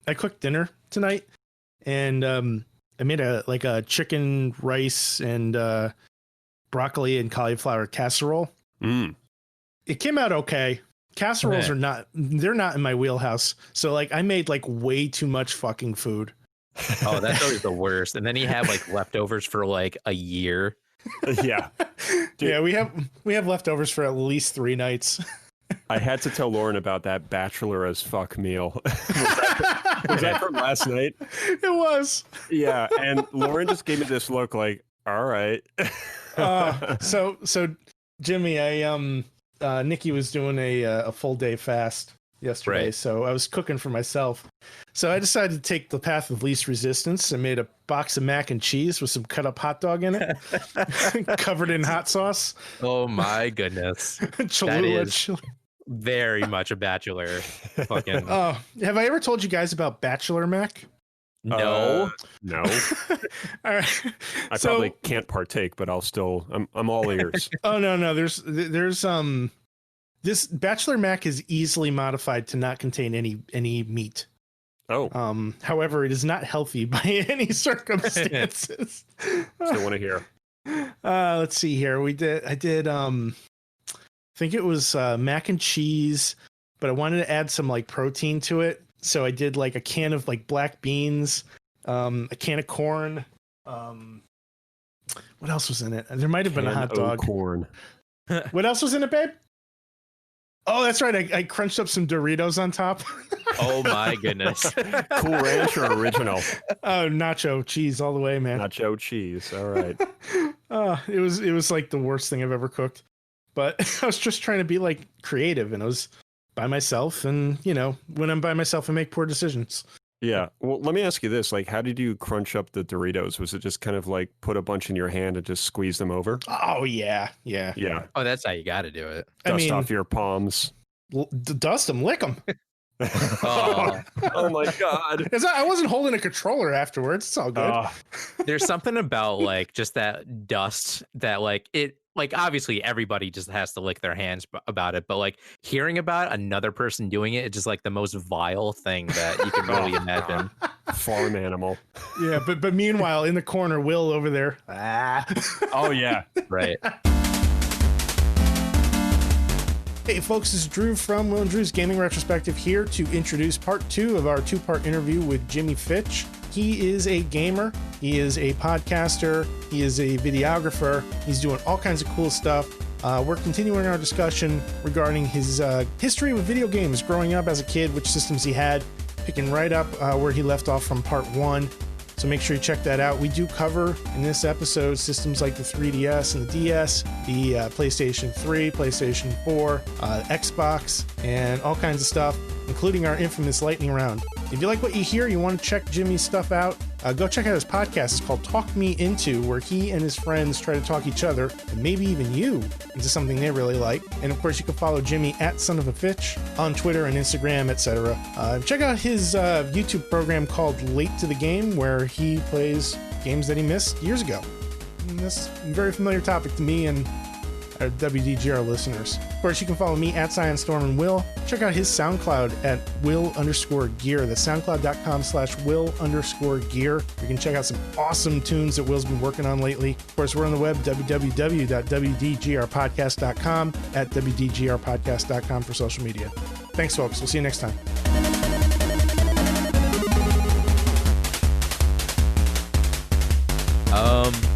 I cooked dinner tonight, and I made a chicken, rice, and broccoli and cauliflower casserole. It came out okay. Casseroles they're not in my wheelhouse. So like I made like way too much fucking food. Oh, that's always the worst. And then you have like leftovers for like a year. Yeah. Dude. Yeah, we have leftovers for at least 3 nights. I had to tell Lauren about that bachelor as fuck meal. was that from last night? It was. Yeah, and Lauren just gave me this look like, all right. So Jimmy, Nikki was doing a full day fast yesterday, right. So I was cooking for myself. So I decided to take the path of least resistance and made a box of mac and cheese with some cut up hot dog in it, covered in hot sauce. Oh my goodness. Cholula. That is very much a bachelor. Fucking. Oh, have I ever told you guys about Bachelor Mac? No. No. All right. I probably can't partake, but I'm all ears. Oh no. There's this Bachelor Mac is easily modified to not contain any meat. Oh. However, it is not healthy by any circumstances. Still want to hear. Let's see here. I did I think it was mac and cheese, but I wanted to add some like protein to it. So I did like a can of like black beans, a can of corn. What else was in it? There might have been a hot dog. Corn. What else was in it, babe? Oh, that's right. I crunched up some Doritos on top. Oh my goodness. Cool Ranch or original? Oh, nacho cheese all the way, man. Nacho cheese. All right. It was like the worst thing I've ever cooked. But I was just trying to be like creative, and I was by myself, and you know, when I'm by myself I make poor decisions. Yeah. Well, let me ask you this. Like, how did you crunch up the Doritos? Was it just kind of like put a bunch in your hand and just squeeze them over? Oh, yeah. Oh, that's how you got to do it. Dust off your palms. Dust them, lick them. Oh my God. I wasn't holding a controller afterwards. It's all good. There's something about like just that dust that like it, like obviously everybody just has to lick their hands about it, but like hearing about another person doing it, it's just like the most vile thing that you can really imagine. Farm animal. Yeah, but meanwhile in the corner, Will over there. Oh yeah, right. Hey folks, this is Drew from Will and Drew's Gaming Retrospective here to introduce part 2 of our 2-part interview with Jimmy Fitch. He is a gamer, he is a podcaster, he is a videographer, he's doing all kinds of cool stuff. We're continuing our discussion regarding his history with video games, growing up as a kid, which systems he had, picking right up where he left off from part 1. So make sure you check that out. We do cover in this episode systems like the 3DS and the DS, the PlayStation 3, PlayStation 4, Xbox, and all kinds of stuff, including our infamous lightning round. If you like what you hear, you want to check Jimmy's stuff out, go check out his podcast. It's called Talk Me Into, where he and his friends try to talk each other, and maybe even you, into something they really like. And of course, you can follow Jimmy at Son of a Fitch on Twitter and Instagram, etc. Check out his YouTube program called Late to the Game, where he plays games that he missed years ago. And that's a very familiar topic to me and our WDGR listeners. Of course, you can follow me at ScienceStorm and Will. Check out his SoundCloud at Will_Gear. That's SoundCloud.com/Will_Gear. You can check out some awesome tunes that Will's been working on lately. Of course, we're on the web, www.WDGRPodcast.com, at WDGRPodcast.com for social media. Thanks, folks. We'll see you next time.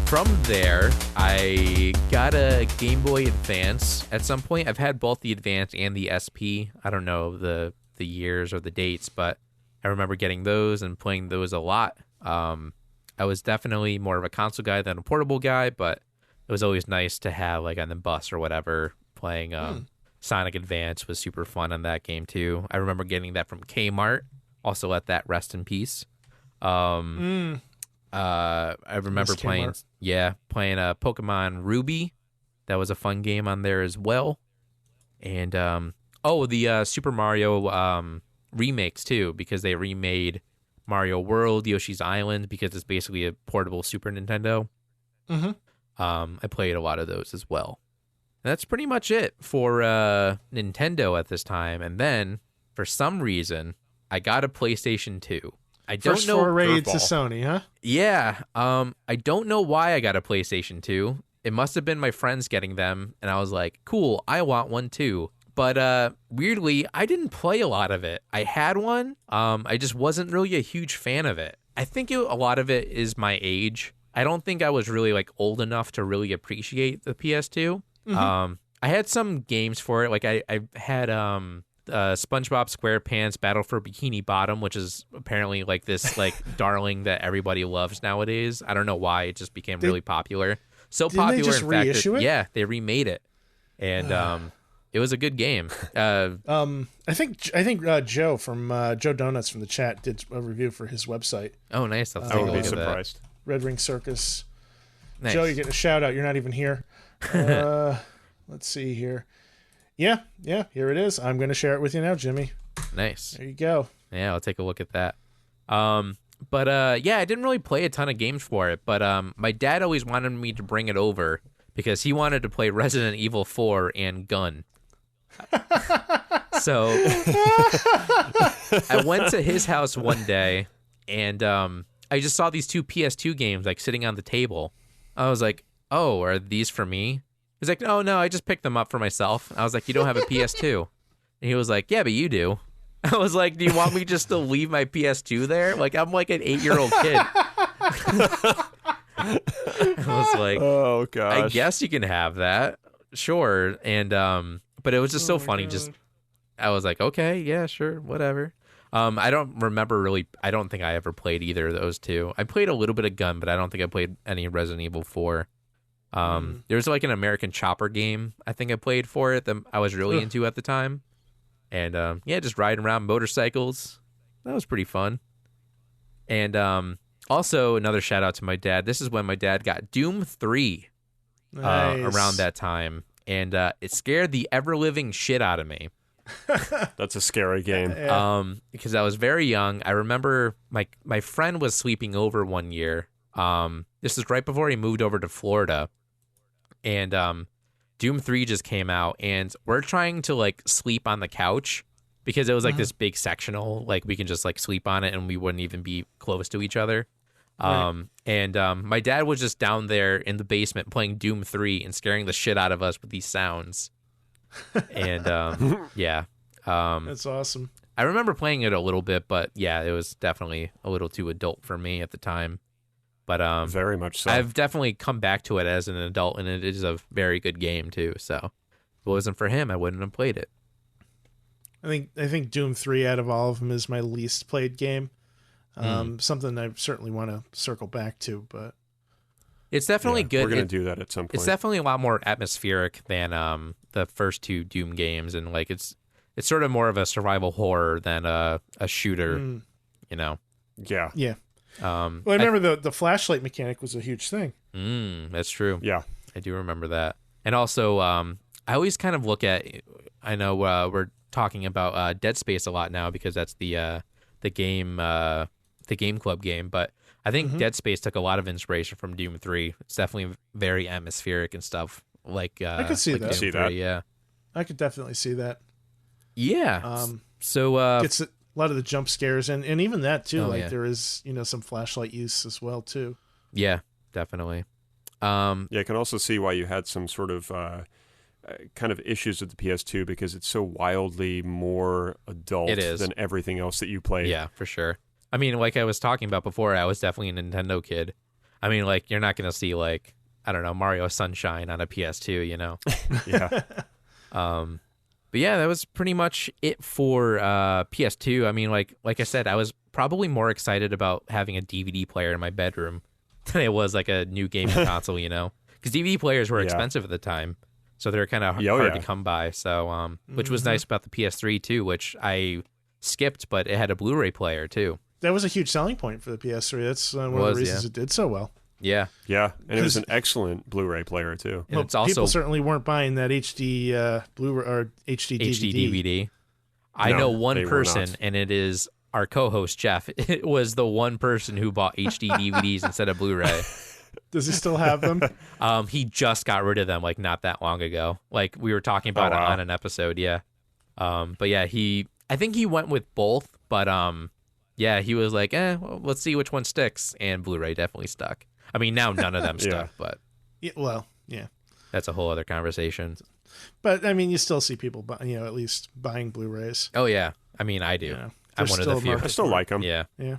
From there, I got a Game Boy Advance at some point. I've had both the Advance and the SP. I don't know the years or the dates, but I remember getting those and playing those a lot. I was definitely more of a console guy than a portable guy, but it was always nice to have, like on the bus or whatever, playing Sonic Advance was super fun on that game too. I remember getting that from Kmart. Also let that rest in peace. I remember playing Pokemon Ruby. That was a fun game on there as well. And the Super Mario remakes too, because they remade Mario World, Yoshi's Island, because it's basically a portable Super Nintendo. I played a lot of those as well. And that's pretty much it for Nintendo at this time. And then for some reason, I got a PlayStation 2. I First don't know. foray to Curveball. Sony, huh? Yeah. I don't know why I got a PlayStation 2. It must have been my friends getting them, and I was like, cool, I want one too. But weirdly, I didn't play a lot of it. I had one. I just wasn't really a huge fan of it. I think a lot of it is my age. I don't think I was really like old enough to really appreciate the PS2. Mm-hmm. I had some games for it. Like I had SpongeBob SquarePants Battle for Bikini Bottom, which is apparently like this like darling that everybody loves nowadays. I don't know why it just became really popular. So didn't popular, they just in fact, reissue it? yeah, they remade it, and it was a good game. I think Joe from Joe Donuts from the chat did a review for his website, Oh, nice. I'll I take a would look be at that. surprised. Red Ring Circus. Nice. Joe, you're getting a shout out. You're not even here. Let's see here. Yeah, here it is. I'm going to share it with you now, Jimmy. Nice. There you go. Yeah, I'll take a look at that. But yeah, I didn't really play a ton of games for it, but my dad always wanted me to bring it over because he wanted to play Resident Evil 4 and Gun. So I went to his house one day, and I just saw these two PS2 games like sitting on the table. I was like, "Oh, are these for me?" He's like, "Oh no, I just picked them up for myself." I was like, "You don't have a PS2?" And he was like, "Yeah, but you do." I was like, "Do you want me just to leave my PS2 there? Like I'm like an 8-year-old kid." I was like, Oh gosh. I guess you can have that, sure. And but it was just so funny. Just I was like, okay, yeah, sure, whatever. I don't remember really. I don't think I ever played either of those two. I played a little bit of Gun, but I don't think I played any Resident Evil 4. There was like an American Chopper game I think I played for it that I was really into at the time. And yeah, just riding around motorcycles. That was pretty fun. And also another shout out to my dad. This is when my dad got Doom 3 Nice. around that time. And it scared the ever-living shit out of me. That's a scary game. Because I was very young. I remember my friend was sleeping over one year. This is right before he moved over to Florida. And Doom 3 just came out, and we're trying to like sleep on the couch because it was like this big sectional, like we can just like sleep on it and we wouldn't even be close to each other. Right. And my dad was just down there in the basement playing Doom 3 and scaring the shit out of us with these sounds. And yeah. That's awesome. I remember playing it a little bit, but yeah, it was definitely a little too adult for me at the time. But Very much so. I've definitely come back to it as an adult, and it is a very good game too. So if it wasn't for him, I wouldn't have played it. I think Doom 3 out of all of them is my least played game. Something I certainly want to circle back to, but It's definitely good. We're going to do that at some point. It's definitely a lot more atmospheric than the first two Doom games, and like it's sort of more of a survival horror than a shooter, you know. Yeah. yeah. Well, Well, I remember the flashlight mechanic was a huge thing. That's true. Yeah. I do remember that. And also, I always kind of look at. I know we're talking about Dead Space a lot now because that's the game club game, but I think Dead Space took a lot of inspiration from Doom 3. It's definitely very atmospheric and stuff. Like I could see like that. Doom See 3, that. yeah. I could definitely see that. Yeah. So Gets a lot of the jump scares and even that too. Oh, like yeah. there is some flashlight use as well too. yeah, definitely. Yeah, I can also see why you had some sort of kind of issues with the PS2 because it's so wildly more adult It is. than everything else that you played. Yeah, for sure. I mean, like I was talking about before, I was definitely a Nintendo kid. I mean, like you're not gonna see like I don't know Mario Sunshine on a PS2, you know. Yeah. But yeah, that was pretty much it for PS2. I mean, like I said, I was probably more excited about having a DVD player in my bedroom than it was like a new gaming console, you know, because DVD players were Yeah. expensive at the time, so they're kind of Yeah, oh, hard yeah. to come by. So, which was nice about the PS3 too, which I skipped, but it had a Blu-ray player too. That was a huge selling point for the PS3. That's one of the reasons it did so well. Yeah, Yeah, and it was an excellent Blu-ray player too. and it's also people certainly weren't buying that HD Blu-ray or HD HD DVD. DVD. I No, know they one were person, not. and it is our co-host Jeff. It was the one person who bought HD DVDs instead of Blu-ray. Does he still have them? He just got rid of them like not that long ago. Like we were talking about Oh, wow. it on an episode, yeah. But yeah, I think he went with both, but yeah, he was like, well, let's see which one sticks, and Blu-ray definitely stuck. I mean, now none of them stuck, but yeah, well, yeah, that's a whole other conversation. But I mean, you still see people, at least buying Blu-rays. Oh yeah, I mean, I do. Yeah. I'm one of the few. I still like them. Yeah. Yeah.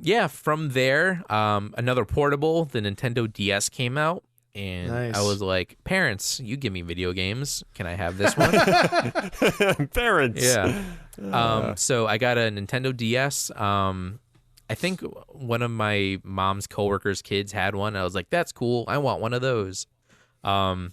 Yeah. From there, another portable, the Nintendo DS came out, and Nice. I was like, "Parents, you give me video games. Can I have this one?" Parents. Yeah. So I got a Nintendo DS. I think one of my mom's coworkers' kids had one. I was like, "That's cool. I want one of those." And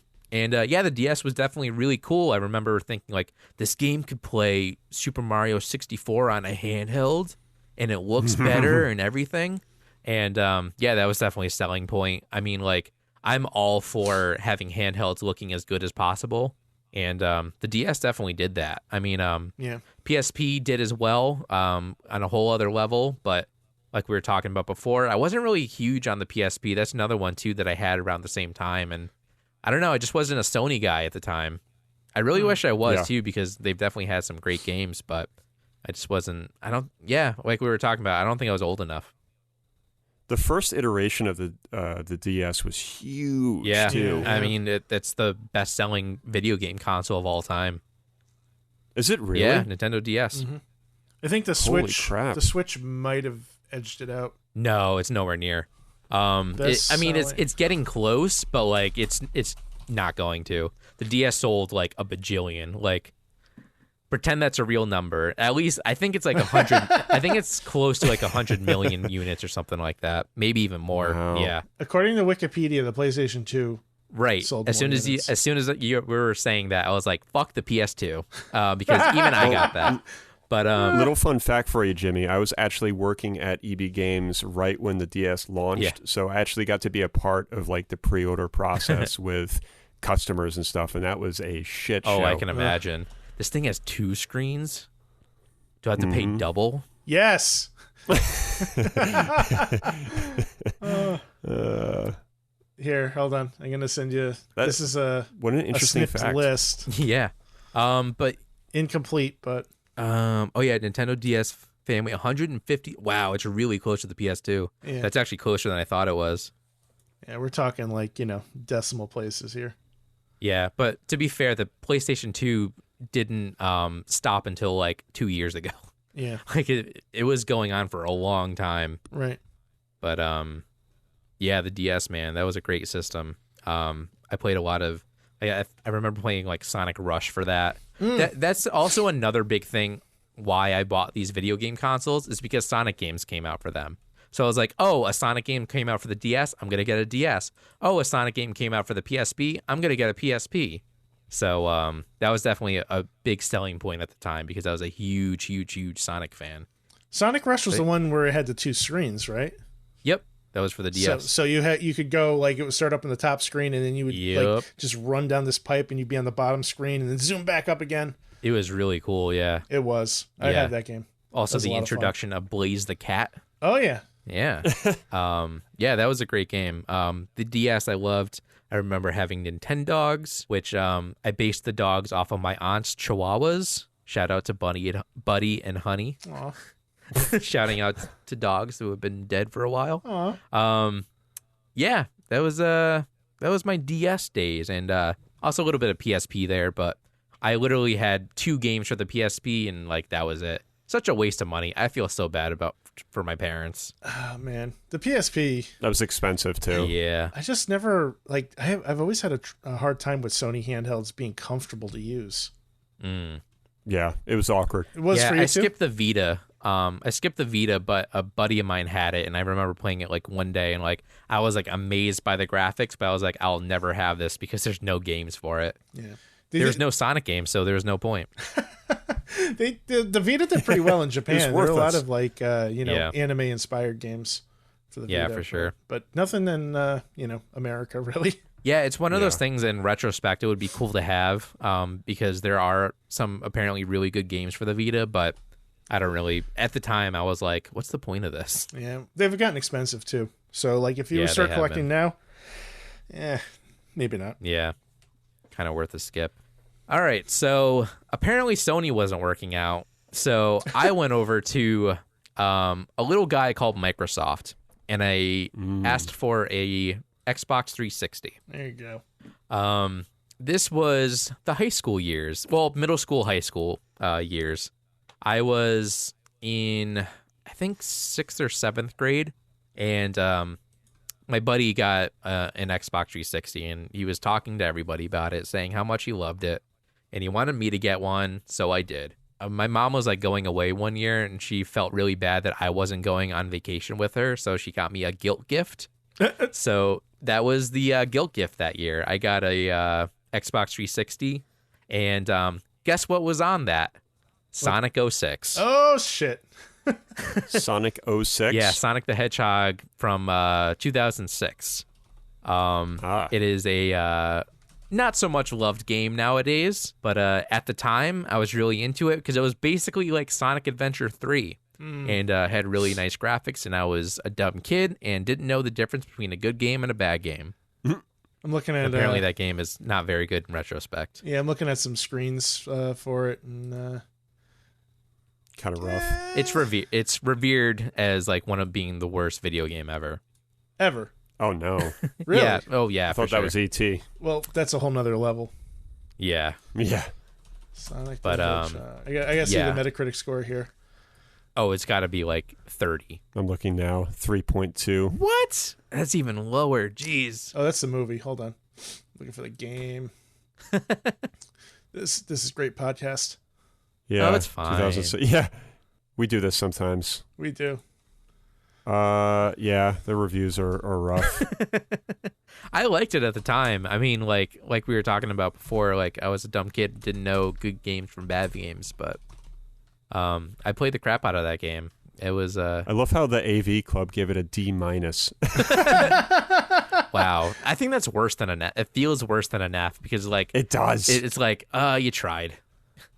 the DS was definitely really cool. I remember thinking, like, this game could play Super Mario 64 on a handheld, and it looks better and everything. And, that was definitely a selling point. I mean, like, I'm all for having handhelds looking as good as possible. And the DS definitely did that. I mean, PSP did as well on a whole other level. But like we were talking about before, I wasn't really huge on the PSP. That's another one, too, that I had around the same time. And I don't know. I just wasn't a Sony guy at the time. I really wish I was, too, because they've definitely had some great games, but I just wasn't. Like we were talking about, I don't think I was old enough. The first iteration of the DS was huge, too. I mean, it's the best-selling video game console of all time. Is it really? Yeah, Nintendo DS. Mm-hmm. I think the Holy Switch. crap. The Switch might have edged it out. No, it's nowhere near. It's getting close, but like it's not going to. The DS sold like a bajillion. Like, pretend that's a real number. At least I think it's like 100. I think it's close to like 100 million units or something like that. Maybe even more. Wow. Yeah. According to Wikipedia, the PlayStation 2 Right. sold As more soon units. as we were saying that, I was like, "Fuck the PS2," because even I got that. But little fun fact for you, Jimmy. I was actually working at EB Games right when the DS launched, so I actually got to be a part of like the pre-order process with customers and stuff, and that was a shit show. oh, I can imagine. This thing has 2 screens. Do I have to pay double? Yes. Here, hold on. I'm gonna send you. This is what an a interesting snipped fact. list. Yeah. But Incomplete, but Nintendo DS family 150. Wow, it's really close to the PS2. Yeah. That's actually closer than I thought it was. yeah, we're talking like decimal places here. Yeah, but to be fair, the PlayStation 2 didn't stop until like 2 years ago. Yeah, Like it was going on for a long time. right. But the DS, man, that was a great system. I played a lot of. I remember playing like Sonic Rush for that. That's also another big thing why I bought these video game consoles is because Sonic games came out for them. So I was like, oh, a Sonic game came out for the DS, I'm gonna get a DS. Oh, a Sonic game came out for the PSP, I'm gonna get a PSP. So that was definitely a big selling point at the time because I was a huge, huge, huge Sonic fan. Sonic Rush was the one where it had the 2 screens, right? Yep, that was for the DS. So you could go like it would start up in the top screen and then you would like just run down this pipe and you'd be on the bottom screen and then zoom back up again. It was really cool, yeah. It was. I Yeah. had that game. Also, That was a the lot of fun. introduction of Blaze the Cat. Oh yeah. Yeah. That was a great game. The DS I loved. I remember having Nintendogs, which I based the dogs off of my aunt's Chihuahuas. Shout out to Buddy and Honey. Aw. Shouting out to dogs who have been dead for a while. Aw. That was my DS days, and also a little bit of PSP there, but I literally had 2 games for the PSP, and like that was it. Such a waste of money. I feel so bad for my parents. Oh man, the PSP. That was expensive too. Yeah. I just never like. I've always had a hard time with Sony handhelds being comfortable to use. Yeah, it was awkward. It was for you I too. skipped the Vita. But a buddy of mine had it, and I remember playing it like one day, and like I was like amazed by the graphics, but I was like, I'll never have this because there's no games for it. Yeah. There's no Sonic games, so there's no point. The Vita did pretty well in Japan. There were a lot worthless. of like anime inspired games for the Vita. Yeah, for sure. But nothing in America really. Yeah, it's one of those Yeah. things in retrospect it would be cool to have because there are some apparently really good games for the Vita, but I don't really. At the time, I was like, what's the point of this? Yeah, they've gotten expensive too. So like if you Yeah, start they have collecting now, maybe not. Yeah, kind of worth a skip. All right, so apparently Sony wasn't working out So I went over to a little guy called Microsoft, and I asked for a Xbox 360. There you go. This was the high school years. Well, middle school, high school years. I was in, I think, 6th or 7th grade, and my buddy got an Xbox 360, and he was talking to everybody about it, saying how much he loved it, and he wanted me to get one, so I did. My mom was like going away one year, and she felt really bad that I wasn't going on vacation with her, so she got me a guilt gift. So that was the guilt gift that year. I got a Xbox 360, and guess what was on that? Sonic 06. Oh, shit. Sonic 06? Yeah, Sonic the Hedgehog from 2006. It is a not so much loved game nowadays, but at the time, I was really into it because it was basically like Sonic Adventure 3 and had really nice graphics, and I was a dumb kid and didn't know the difference between a good game and a bad game. I'm looking at Apparently, that game is not very good in retrospect. Yeah, I'm looking at some screens for it, and kind of rough. It's revered as like one of being the worst video game ever. Ever. Oh, no. Really? Yeah. Oh, yeah. I thought that was E.T. Well, that's a whole nother level. Yeah. Yeah. Sonic But, the Hedgehog. I gotta see yeah. the Metacritic score here. Oh, it's got to be like 30. I'm looking now. 3.2. What? That's even lower. Jeez. Oh, that's the movie. Hold on. Looking for the game. This is great podcast. Yeah. Oh, it's fine. 2006. Yeah. We do this sometimes. We do. Yeah, the reviews are rough. I liked it at the time. I mean, like we were talking about before, like I was a dumb kid, didn't know good games from bad games, but I played the crap out of that game. It was I love how the AV Club gave it a D-. Wow. I think that's worse than an F. It feels worse than an F because like It does. It's like, you tried.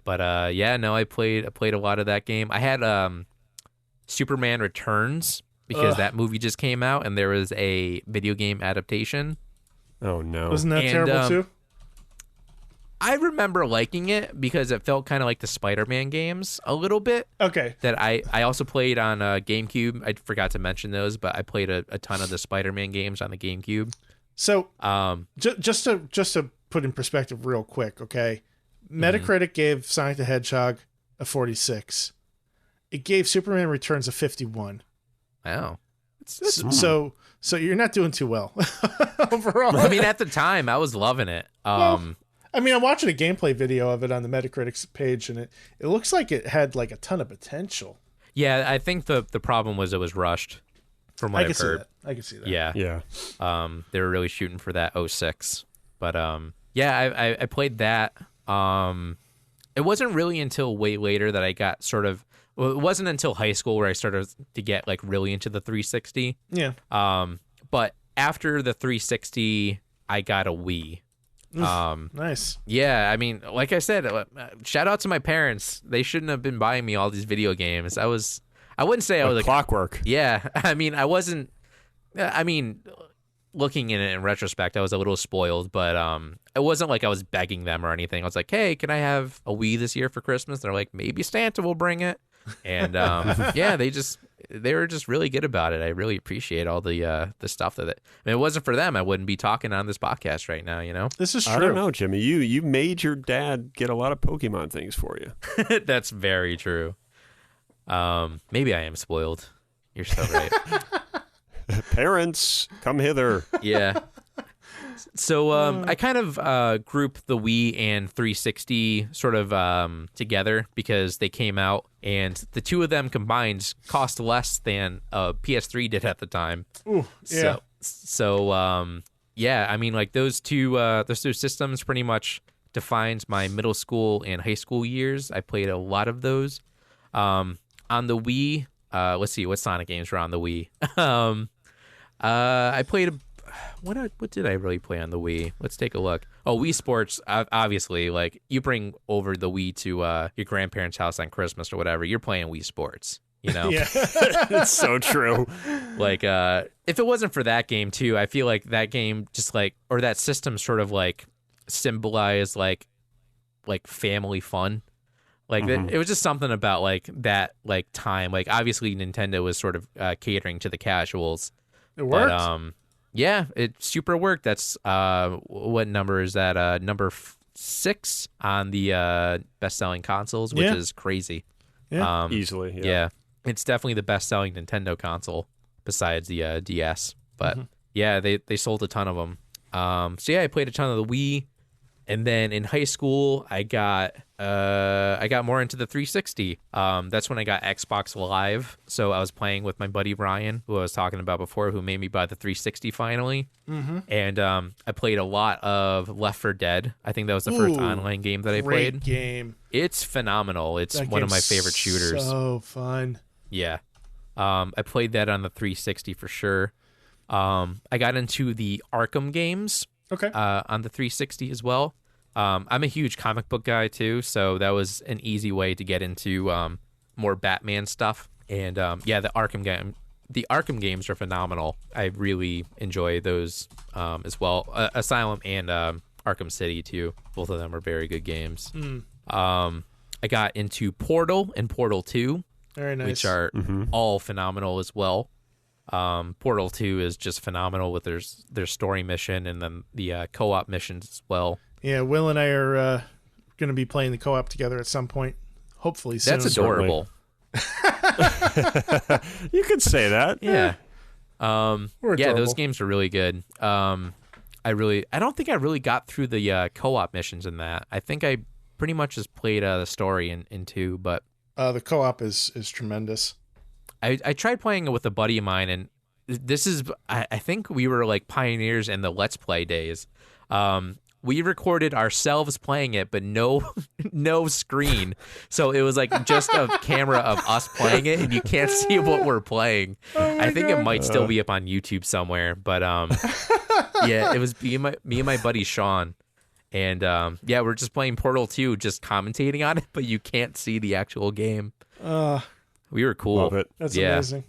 But yeah, no, I played a lot of that game. I had Superman Returns because that movie just came out and there was a video game adaptation. Oh no. Wasn't that terrible too? I remember liking it because it felt kind of like the Spider-Man games a little bit. Okay. That I also played on GameCube. I forgot to mention those, but I played a ton of the Spider-Man games on the GameCube. So just to put in perspective real quick, okay? Metacritic gave Sonic the Hedgehog a 46. It gave Superman Returns a 51. Wow. So you're not doing too well overall. I mean, at the time, I was loving it. Well, I mean, I'm watching a gameplay video of it on the Metacritic page, and it looks like it had like a ton of potential. Yeah, I think the problem was it was rushed, from what I've heard. I can see that. Yeah. Yeah. They were really shooting for that 06. But yeah, I played that. It wasn't really until way later that I got sort of. Well, it wasn't until high school where I started to get like really into the 360. Yeah. But after the 360, I got a Wii. Nice. Yeah, I mean, like I said, shout out to my parents. They shouldn't have been buying me all these video games. I wouldn't say I was like clockwork. Yeah, I mean, I wasn't. I mean, looking in it in retrospect, I was a little spoiled, but it wasn't like I was begging them or anything. I was like, hey, can I have a Wii this year for Christmas? They're like, maybe Santa will bring it. And yeah, they were just really good about it. I really appreciate all the stuff that I mean, it wasn't for them, I wouldn't be talking on this podcast right now, you know? This is true. I don't know, Jimmy. You made your dad get a lot of Pokemon things for you. That's very true. Maybe I am spoiled. You're so right. Parents, come hither. Yeah. So I kind of grouped the Wii and 360 sort of together because they came out and the two of them combined cost less than PS3 did at the time. Ooh, yeah. So yeah, I mean, like those two systems pretty much defined my middle school and high school years. I played a lot of those. On the Wii, let's see, what Sonic games were on the Wii? I played what did I really play on the Wii? Let's take a look. Oh, Wii Sports, obviously, like you bring over the Wii to your grandparents' house on Christmas or whatever, you're playing Wii Sports, you know? Yeah. It's so true. Like, if it wasn't for that game too, I feel like that game just like, or that system sort of like symbolized like family fun. Like it was just something about like that like time. Like obviously Nintendo was sort of catering to the casuals. It worked. But, yeah, it super worked. That's what number is that? Number 6 on the best-selling consoles, which is crazy. Yeah. Easily. Yeah, it's definitely the best-selling Nintendo console besides the DS. But yeah, they sold a ton of them. So yeah, I played a ton of the Wii, and then in high school I got more into the 360. That's when I got Xbox Live. So I was playing with my buddy Ryan, who I was talking about before, who made me buy the 360 finally. And I played a lot of Left 4 Dead. I think that was the first online game that I played. Great game. It's phenomenal. It's one of my favorite shooters. So fun. Yeah. I played that on the 360 for sure. I got into the Arkham games on the 360 as well. I'm a huge comic book guy too, so that was an easy way to get into more Batman stuff. And yeah, the Arkham games are phenomenal. I really enjoy those as well. Asylum and Arkham City too. Both of them are very good games. I got into Portal and Portal 2, very nice, which are all phenomenal as well. Portal 2 is just phenomenal with their story mission and then the co-op missions as well. Yeah, Will and I are going to be playing the co-op together at some point, hopefully soon. That's adorable. You could say that. Yeah. We're yeah, adorable. those games are really good. I don't think I really got through the co-op missions in that. I think I pretty much just played the story in 2, but the co-op is tremendous. I tried playing it with a buddy of mine, and this is I think we were like pioneers in the Let's Play days. We recorded ourselves playing it, but no screen. So it was like just a camera of us playing it, and you can't see what we're playing. I think it might still be up on YouTube somewhere. But yeah, it was me and my buddy Sean. And yeah, we're just playing Portal 2, just commentating on it, but you can't see the actual game. We were cool. Love it. That's amazing.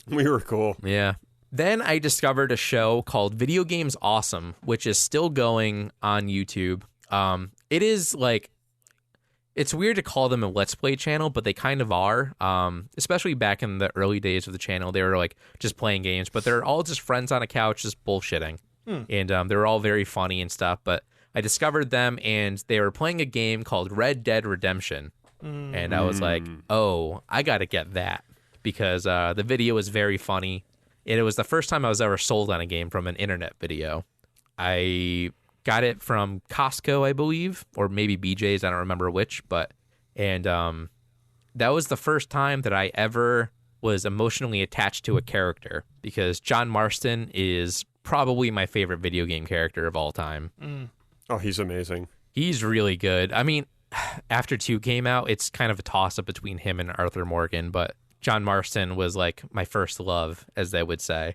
We were cool. Yeah. Then I discovered a show called Video Games Awesome, which is still going on YouTube. It is like, it's weird to call them a Let's Play channel, but they kind of are. Especially back in the early days of the channel, they were like just playing games, but they're all just friends on a couch just bullshitting. And they're all very funny and stuff. But I discovered them, and they were playing a game called Red Dead Redemption. And I was like, oh, I got to get that, because the video was very funny. And it was the first time I was ever sold on a game from an internet video. I got it from Costco, I believe, or maybe BJ's. I don't remember which. And that was the first time that I ever was emotionally attached to a character, because John Marston is probably my favorite video game character of all time. Oh, he's amazing. He's really good. I mean, after 2 came out, it's kind of a toss-up between him and Arthur Morgan, but John Marston was like my first love, as they would say.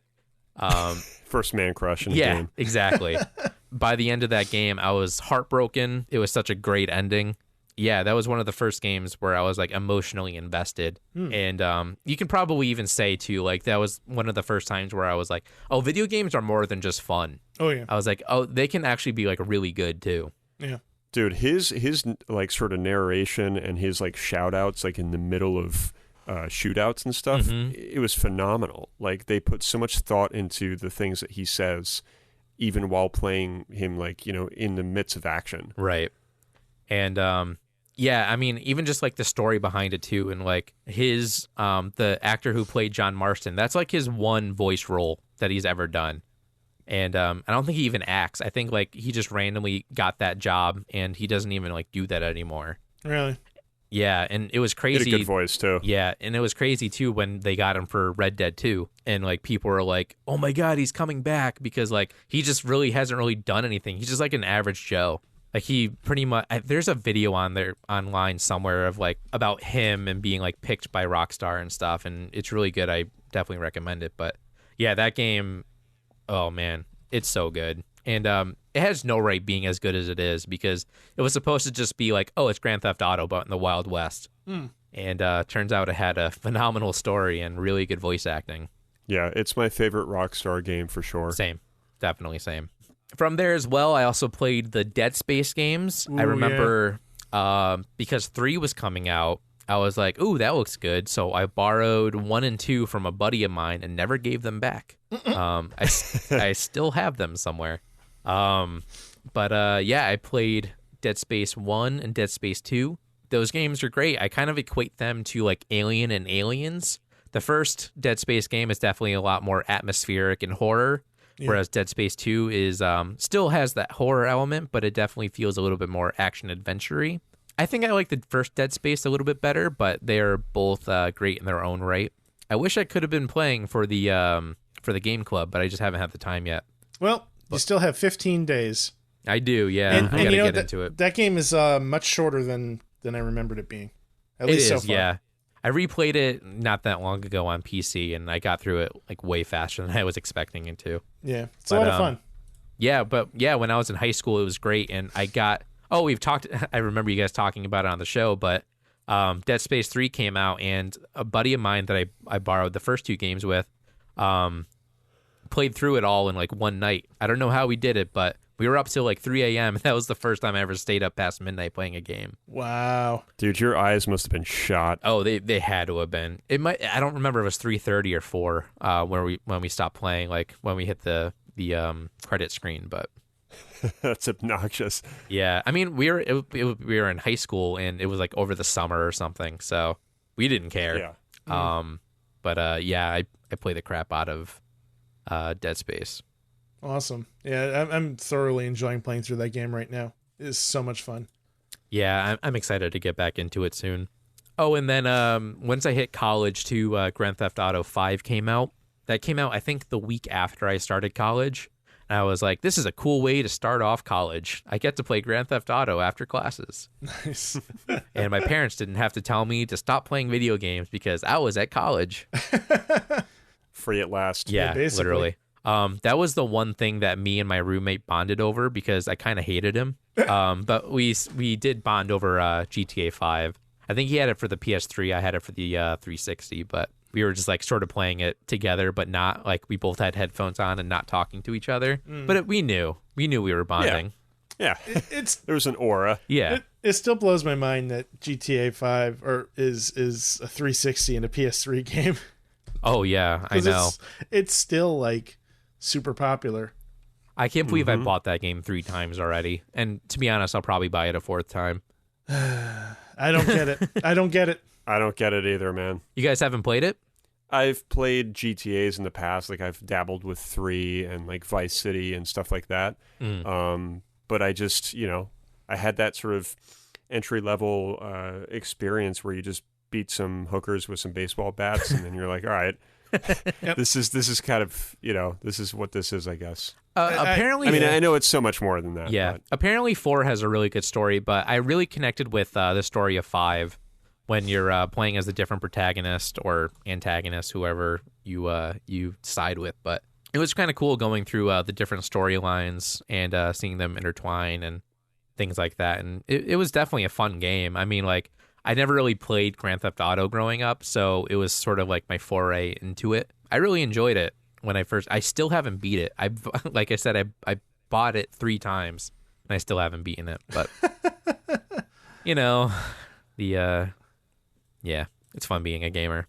First man crush in a game. Yeah, exactly. By the end of that game, I was heartbroken. It was such a great ending. Yeah, that was one of the first games where I was like emotionally invested. And you can probably even say too, like that was one of the first times where I was like, oh, video games are more than just fun. Oh yeah. I was like, oh, they can actually be like really good too. Yeah. Dude, his like sort of narration and his like shout outs like in the middle of shootouts and stuff, it was phenomenal. Like they put so much thought into the things that he says, even while playing him, like, you know, in the midst of action. Right. And yeah, I mean, even just like the story behind it too, and like his the actor who played John Marston, that's like his one voice role that he's ever done. And I don't think he even acts. I think like he just randomly got that job, and he doesn't even like do that anymore. Really? Yeah, and it was crazy. He had a good voice too. Yeah, and it was crazy too when they got him for Red Dead 2, and like people were like, "Oh my God, he's coming back," because like he just really hasn't really done anything. He's just like an average Joe. Like he pretty much, there's a video on there online somewhere of like about him and being like picked by Rockstar and stuff, and it's really good. I definitely recommend it. But yeah, that game, oh man, it's so good. And it has no right being as good as it is, because it was supposed to just be like, oh, it's Grand Theft Auto, but in the Wild West. And turns out it had a phenomenal story and really good voice acting. Yeah, it's my favorite Rockstar game for sure. Same. Definitely same. From there as well, I also played the Dead Space games. Ooh, I remember because 3 was coming out, I was like, ooh, that looks good. So I borrowed 1 and 2 from a buddy of mine and never gave them back. I still have them somewhere. But yeah, I played Dead Space 1 and Dead Space 2. Those games are great. I kind of equate them to like Alien and Aliens. The first Dead Space game is definitely a lot more atmospheric and horror, whereas Dead Space 2 is still has that horror element, but it definitely feels a little bit more action-adventure-y. I think I like the first Dead Space a little bit better, but they're both great in their own right. I wish I could have been playing for the game club, but I just haven't had the time yet. Well, you still have 15 days. I do, yeah. I gotta get into it. That game is much shorter than I remembered it being. At least so far. Yeah. I replayed it not that long ago on PC, and I got through it like way faster than I was expecting it to. Yeah, it's a lot of fun. Yeah, but yeah, when I was in high school, it was great, and I got. Oh, we've talked. I remember you guys talking about it on the show, but Dead Space 3 came out, and a buddy of mine that I borrowed the first 2 games with, played through it all in like one night. I don't know how we did it, but we were up till like 3 a.m. and that was the first time I ever stayed up past midnight playing a game. Wow, dude, your eyes must have been shot. Oh, they had to have been. It might. I don't remember if it was 3:30 or 4 when we stopped playing, like when we hit the credit screen, but. That's obnoxious. Yeah, I mean, we were in high school, and it was like over the summer or something, so we didn't care. Yeah. But yeah, I play the crap out of Dead Space. Awesome. Yeah, I'm thoroughly enjoying playing through that game right now. It is so much fun. Yeah, I'm excited to get back into it soon. Oh, and then once I hit college, too, Grand Theft Auto 5 came out. That came out, I think, the week after I started college. And I was like, this is a cool way to start off college. I get to play Grand Theft Auto after classes. Nice. And my parents didn't have to tell me to stop playing video games because I was at college. Free at last. Yeah, literally. That was the one thing that me and my roommate bonded over because I kind of hated him. But we did bond over GTA 5. I think he had it for the PS3. I had it for the 360, but we were just like sort of playing it together, but not like we both had headphones on and not talking to each other. But we knew we were bonding. Yeah. There was an aura. Yeah. It still blows my mind that GTA 5 is a 360 and a PS3 game. Oh yeah, I know. It's still like super popular. I can't believe I bought that game 3 times already. And to be honest, I'll probably buy it a 4th time. I don't get it. I don't get it. I don't get it either, man. You guys haven't played it? I've played GTAs in the past. Like I've dabbled with 3 and like Vice City and stuff like that. But I just, I had that sort of entry level experience where you just beat some hookers with some baseball bats, and then you're like, all right, this is kind of, this is what this is, I guess. Apparently, I mean, I know it's so much more than that. Yeah. But. Apparently 4 has a really good story, but I really connected with the story of 5 when you're playing as a different protagonist or antagonist, whoever you side with. But it was kind of cool going through the different storylines and seeing them intertwine and things like that. And it was definitely a fun game. I mean, like, I never really played Grand Theft Auto growing up, so it was sort of like my foray into it. I really enjoyed it when I still haven't beat it. Like I said, I bought it 3 times and I still haven't beaten it. But yeah, it's fun being a gamer.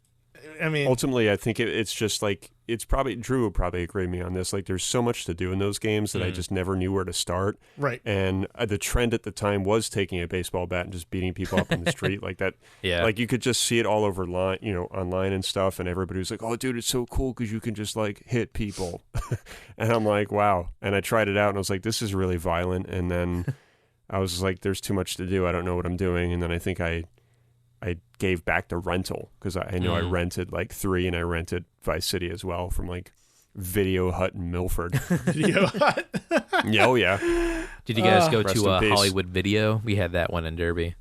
I mean, ultimately, I think it's just like, it's probably, Drew will probably agree with me on this. Like, there's so much to do in those games that I just never knew where to start. Right. And the trend at the time was taking a baseball bat and just beating people up in the street like that. Yeah. Like, you could just see it all over online and stuff. And everybody was like, oh, dude, it's so cool because you can just like hit people. And I'm like, wow. And I tried it out and I was like, this is really violent. And then I was like, there's too much to do. I don't know what I'm doing. And then I think I gave back the rental because I know I rented like 3 and I rented Vice City as well from like Video Hut in Milford. Video Hut? Yeah, oh yeah. Did you guys go Rest to in peace. Hollywood Video? We had that one in Derby.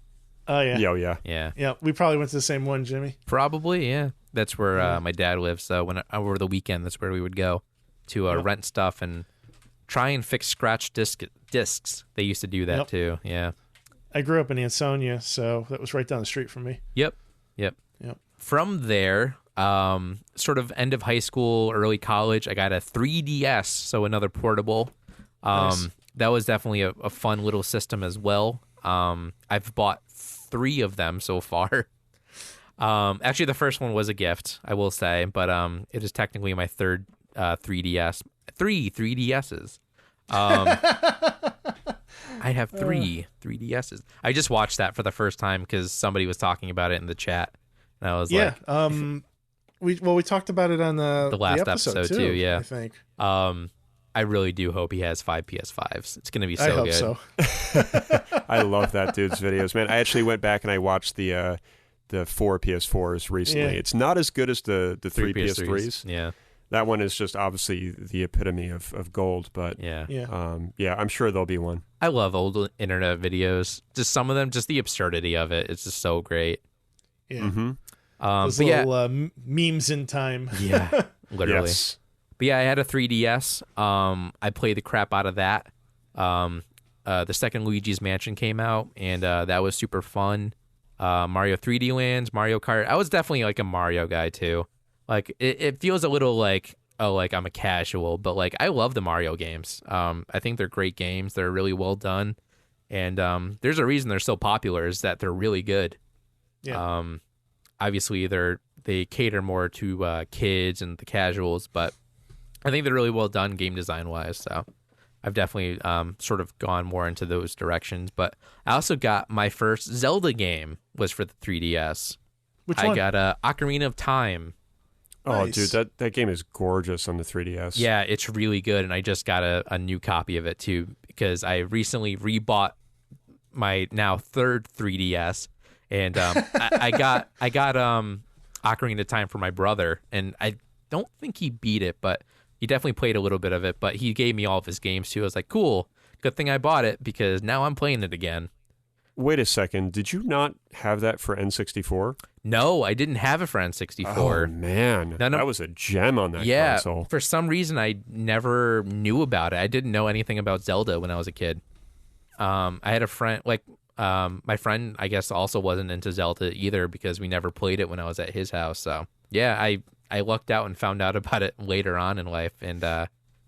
Oh, yeah. Yeah, oh, yeah. Yeah. Yeah, we probably went to the same one, Jimmy. Probably, yeah. That's where my dad lives. So when over the weekend, that's where we would go to rent stuff and try and fix scratch discs. They used to do that too. Yeah. I grew up in Ansonia, so that was right down the street from me. Yep. From there, sort of end of high school, early college, I got a 3DS, so another portable. Nice. That was definitely a fun little system as well. I've bought 3 of them so far. Actually, the first one was a gift, I will say, but it is technically my third 3DS. 3DSs. I have 3DSs. I just watched that for the first time because somebody was talking about it in the chat, and I was like, we talked about it on the last episode too. Yeah, I think. I really do hope he has 5 PS5s. It's gonna be so I hope good. So. I love that dude's videos, man. I actually went back and I watched the 4 PS4s recently. Yeah. It's not as good as the 3 PS3s. Yeah. That one is just obviously the epitome of gold, but Yeah. I'm sure there'll be one. I love old internet videos. Just some of them, just the absurdity of it. It's just so great. Yeah. Mm-hmm. Those little memes in time. Yeah, literally. Yes. But yeah, I had a 3DS. I played the crap out of that. The second Luigi's Mansion came out, and that was super fun. Mario 3D Land, Mario Kart. I was definitely like a Mario guy too. Like it feels a little like, oh, like I'm a casual, but like I love the Mario games. I think they're great games. They're really well done, and there's a reason they're so popular is that they're really good. Yeah. Obviously they cater more to kids and the casuals, but I think they're really well done game design wise. So I've definitely sort of gone more into those directions. But I also got my first Zelda game was for the 3DS. Which one? I got Ocarina of Time. Oh, Nice. dude, that game is gorgeous on the 3DS. Yeah, it's really good, and I just got a new copy of it too because I recently rebought my now third 3DS, and I got Ocarina of Time for my brother, and I don't think he beat it, but he definitely played a little bit of it. But he gave me all of his games too. I was like, cool, good thing I bought it because now I'm playing it again. Wait a second. Did you not have that for N64? No, I didn't have it for N64. Oh, man. That was a gem on that console. For some reason, I never knew about it. I didn't know anything about Zelda when I was a kid. I had a friend, my friend, I guess, also wasn't into Zelda either because we never played it when I was at his house. So, yeah, I lucked out and found out about it later on in life and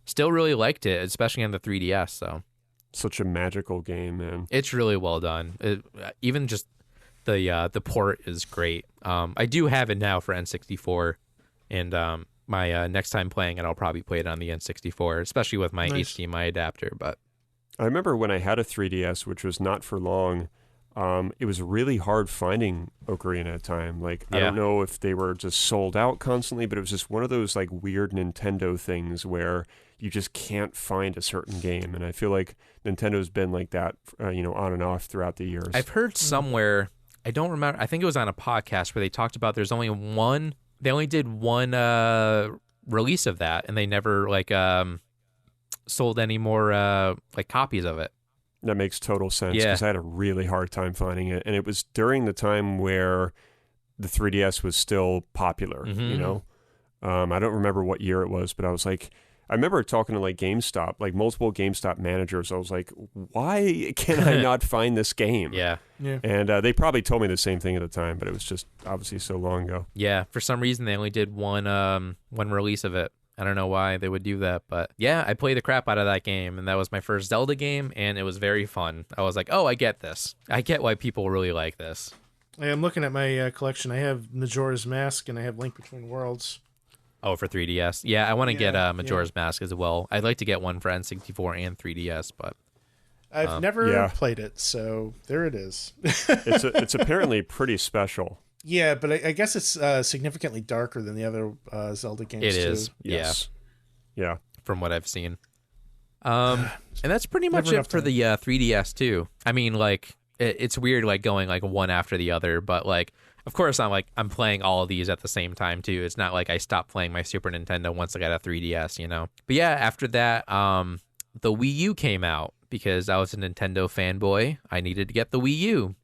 still really liked it, especially on the 3DS. So, Such a magical game, man. it's really well done. Even just the port is great. I do have it now for N64, and my next time playing it, I'll probably play it on the N64, especially with my Nice. HDMI adapter. But I remember when I had a 3DS, which was not for long, it was really hard finding Ocarina of Time. Like, I Yeah. don't know if they were just sold out constantly, but it was just one of those like weird Nintendo things where you just can't find a certain game. And I feel like Nintendo's been like that, on and off throughout the years. I've heard somewhere, I don't remember, I think it was on a podcast where they talked about they only did one release of that, and they never sold any more copies of it. That makes total sense Yeah. because I had a really hard time finding it. And it was during the time where the 3DS was still popular, Mhm. I don't remember what year it was, but I remember talking to like GameStop, like multiple GameStop managers. I was like, why can I not find this game? Yeah. Yeah. And they probably told me the same thing at the time, but it was just obviously so long ago. Yeah, for some reason they only did one release of it. I don't know why they would do that, but yeah, I played the crap out of that game, and that was my first Zelda game, and it was very fun. I was like, oh, I get this. I get why people really like this. I'm looking at my collection. I have Majora's Mask and I have Link Between Worlds. Oh, for 3DS. Yeah, I want to get Yeah, Majora's Mask as well. I'd like to get one for N64 and 3DS, but I've never Yeah. played it, so there it is. It's apparently pretty special. Yeah, but I guess it's significantly darker than the other Zelda games. it too. is. Yes. Yeah. From what I've seen. And that's pretty much Never it enough for time. the 3DS too. I mean, it's weird going one after the other, but of course I'm playing all of these at the same time too. It's not like I stopped playing my Super Nintendo once I got a 3DS, But yeah, after that, the Wii U came out because I was a Nintendo fanboy. I needed to get the Wii U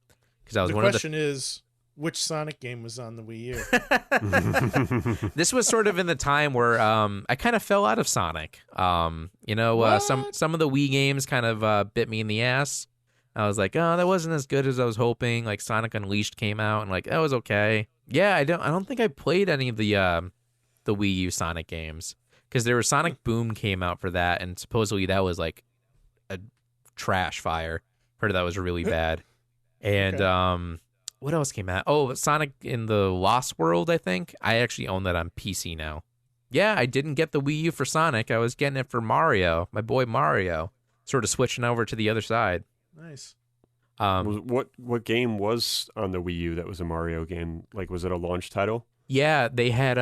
because I was The one of the question is, which Sonic game was on the Wii U? This was sort of in the time where I kind of fell out of Sonic. Some of the Wii games kind of bit me in the ass. I was like, oh, that wasn't as good as I was hoping. Like Sonic Unleashed came out, and that was okay. Yeah, I don't think I played any of the Wii U Sonic games because there was Sonic Boom came out for that, and supposedly that was like a trash fire Heard that was really bad. And what else came out? Oh, Sonic in the Lost World, I think. I actually own that on PC now. Yeah, I didn't get the Wii U for Sonic. I was getting it for Mario, my boy Mario. Sort of switching over to the other side. Nice. What game was on the Wii U that was a Mario game? Like, was it a launch title? Yeah, they had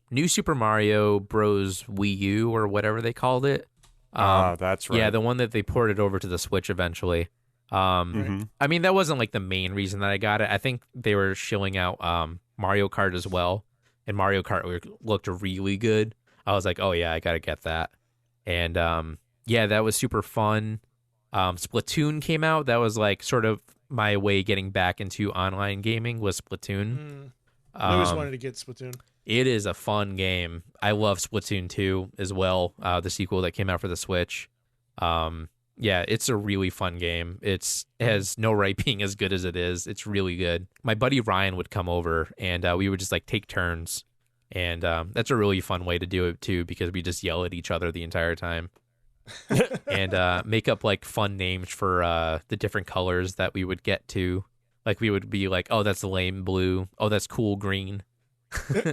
New Super Mario Bros. Wii U or whatever they called it. That's right. Yeah, the one that they ported over to the Switch eventually. I mean, that wasn't like the main reason that I got it. I think they were shilling out Mario Kart as well, and Mario Kart looked really good. I was like, oh yeah, I gotta get that. And yeah, that was super fun. Splatoon came out. That was like sort of my way getting back into online gaming was Splatoon. I always wanted to get Splatoon. It is a fun game. I love Splatoon 2 as well, the sequel that came out for the Switch. Yeah, it's a really fun game. It has no right being as good as it is. It's really good. My buddy Ryan would come over, and we would just like take turns. And that's a really fun way to do it, too, because we just yell at each other the entire time. And make up like fun names for the different colors that we would get to. Like we would be like, oh, that's lame blue. Oh, that's cool green.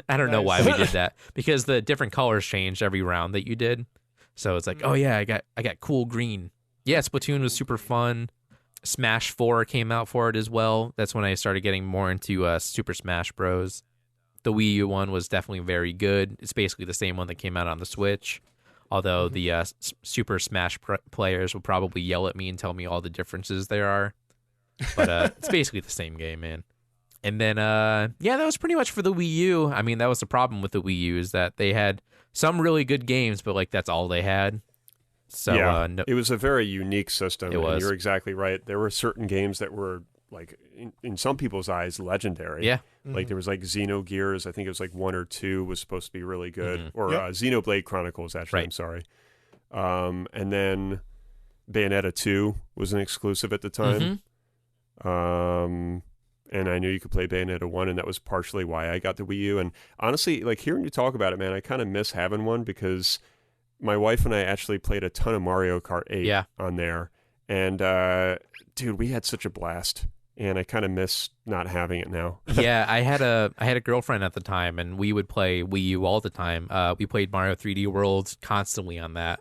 I don't know why we did that, because the different colors changed every round that you did. So it's like, oh yeah, I got cool green. Yeah, Splatoon was super fun. Smash 4 came out for it as well. That's when I started getting more into Super Smash Bros. The Wii U one was definitely very good. It's basically the same one that came out on the Switch. Although the Super Smash players will probably yell at me and tell me all the differences there are. But it's basically the same game, man. And then, yeah, that was pretty much for the Wii U. I mean, that was the problem with the Wii U, is that they had some really good games, but, like, that's all they had. So, yeah, it was a very unique system. It was. And you're exactly right. There were certain games that were, like, in some people's eyes, legendary. Yeah. Like, there was, like, Xenogears. I think it was, like, 1 or 2 was supposed to be really good. Or Yep. Xenoblade Chronicles, actually. Right. I'm sorry. And then Bayonetta 2 was an exclusive at the time. And I knew you could play Bayonetta 1, and that was partially why I got the Wii U. And honestly, like, hearing you talk about it, man, I kind of miss having one, because my wife and I actually played a ton of Mario Kart 8 on there. And, dude, we had such a blast. And I kind of miss not having it now. Yeah, I had a girlfriend at the time, and we would play Wii U all the time. We played Mario 3D World constantly on that.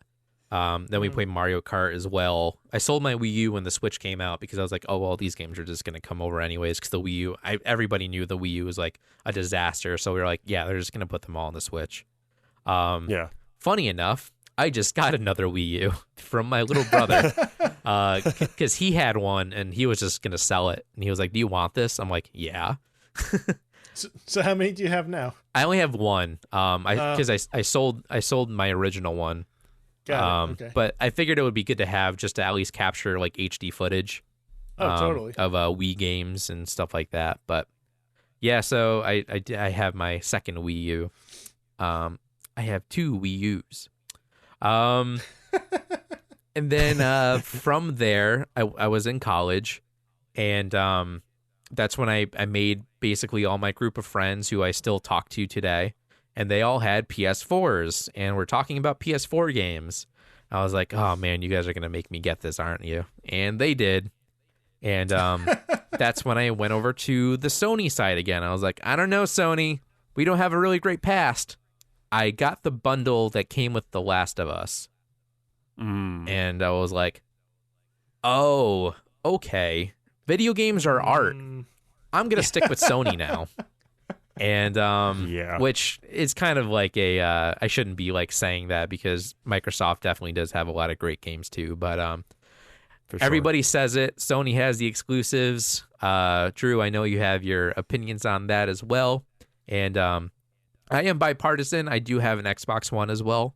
Then we played Mario Kart as well. I sold my Wii U when the Switch came out, because I was like, oh, well, these games are just going to come over anyways, because the Wii U, everybody knew the Wii U was like a disaster. So we were like, yeah, they're just going to put them all on the Switch. Yeah. Funny enough, I just got another Wii U from my little brother, because he had one and he was just going to sell it. And he was like, do you want this? I'm like, yeah. So how many do you have now? I only have one. Because I sold my original one. Got it. Okay. But I figured it would be good to have, just to at least capture like HD footage Totally. of Wii games and stuff like that. But yeah, so I have my second Wii U. I have two Wii U's. And then from there, I was in college, and that's when I made basically all my group of friends who I still talk to today. And they all had PS4s, and we're talking about PS4 games. I was like, oh, man, you guys are going to make me get this, aren't you? And they did. And that's when I went over to the Sony side again. I was like, I don't know, Sony. We don't have a really great past. I got the bundle that came with The Last of Us. And I was like, oh, okay. Video games are art. I'm going to stick with Sony now. And which is kind of like I shouldn't be like saying that, because Microsoft definitely does have a lot of great games too, but everybody says it. Sony has the exclusives. Drew, I know you have your opinions on that as well, and I am bipartisan. I do have an Xbox One as well.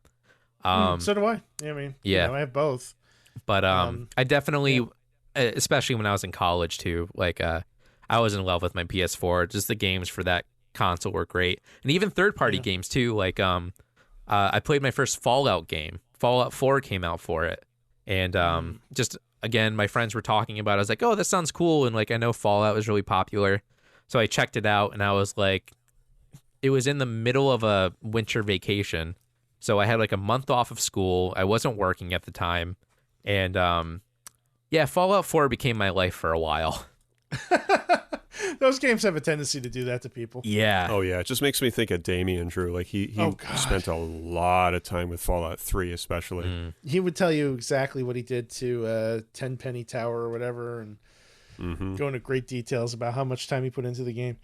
So do I. I mean, yeah, I have both. But I definitely, especially when I was in college too, like I was in love with my PS4. Just the games for that console were great, and even third-party games too. Like I played my first Fallout game. Fallout 4 came out for it, and just again, my friends were talking about it. I was like, oh, this sounds cool, and like I know Fallout was really popular, so I checked it out, and I was like, it was in the middle of a winter vacation, so I had like a month off of school. I wasn't working at the time, and Yeah, Fallout 4 became my life for a while. Those games have a tendency to do that to people. Yeah. Oh yeah, it just makes me think of Damien Drew. Like he spent a lot of time with Fallout 3 especially. He would tell you exactly what he did to Tenpenny Tower or whatever, and go into great details about how much time he put into the game.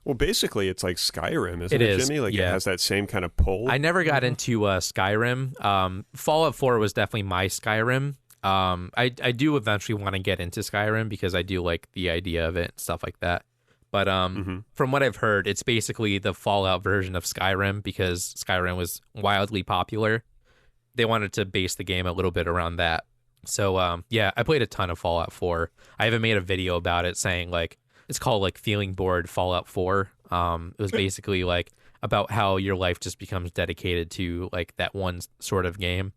Well, basically, it's like Skyrim, isn't it, Jimmy? Like, it has that same kind of pull. I never got into Skyrim. Fallout 4 was definitely my Skyrim. I do eventually want to get into Skyrim because I do like the idea of it and stuff like that. But from what I've heard, it's basically the Fallout version of Skyrim because Skyrim was wildly popular. They wanted to base the game a little bit around that. So, yeah, I played a ton of Fallout 4. I even made a video about it saying, like, it's called, like, Feeling Bored Fallout 4. It was basically, like, about how your life just becomes dedicated to, like, that one sort of game.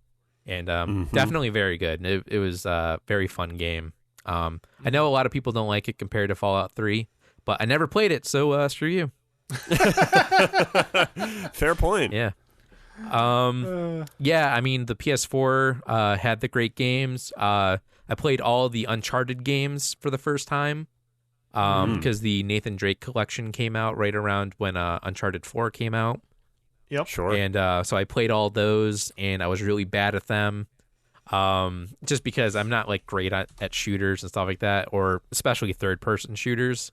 And definitely very good. It was a very fun game. I know a lot of people don't like it compared to Fallout 3, but I never played it, so screw you. Fair point. Yeah. Yeah, I mean, the PS4 had the great games. I played all the Uncharted games for the first time because the Nathan Drake collection came out right around when Uncharted 4 came out. Yep. Sure. And so I played all those, and I was really bad at them just because I'm not, like, great at shooters and stuff like that, or especially third-person shooters.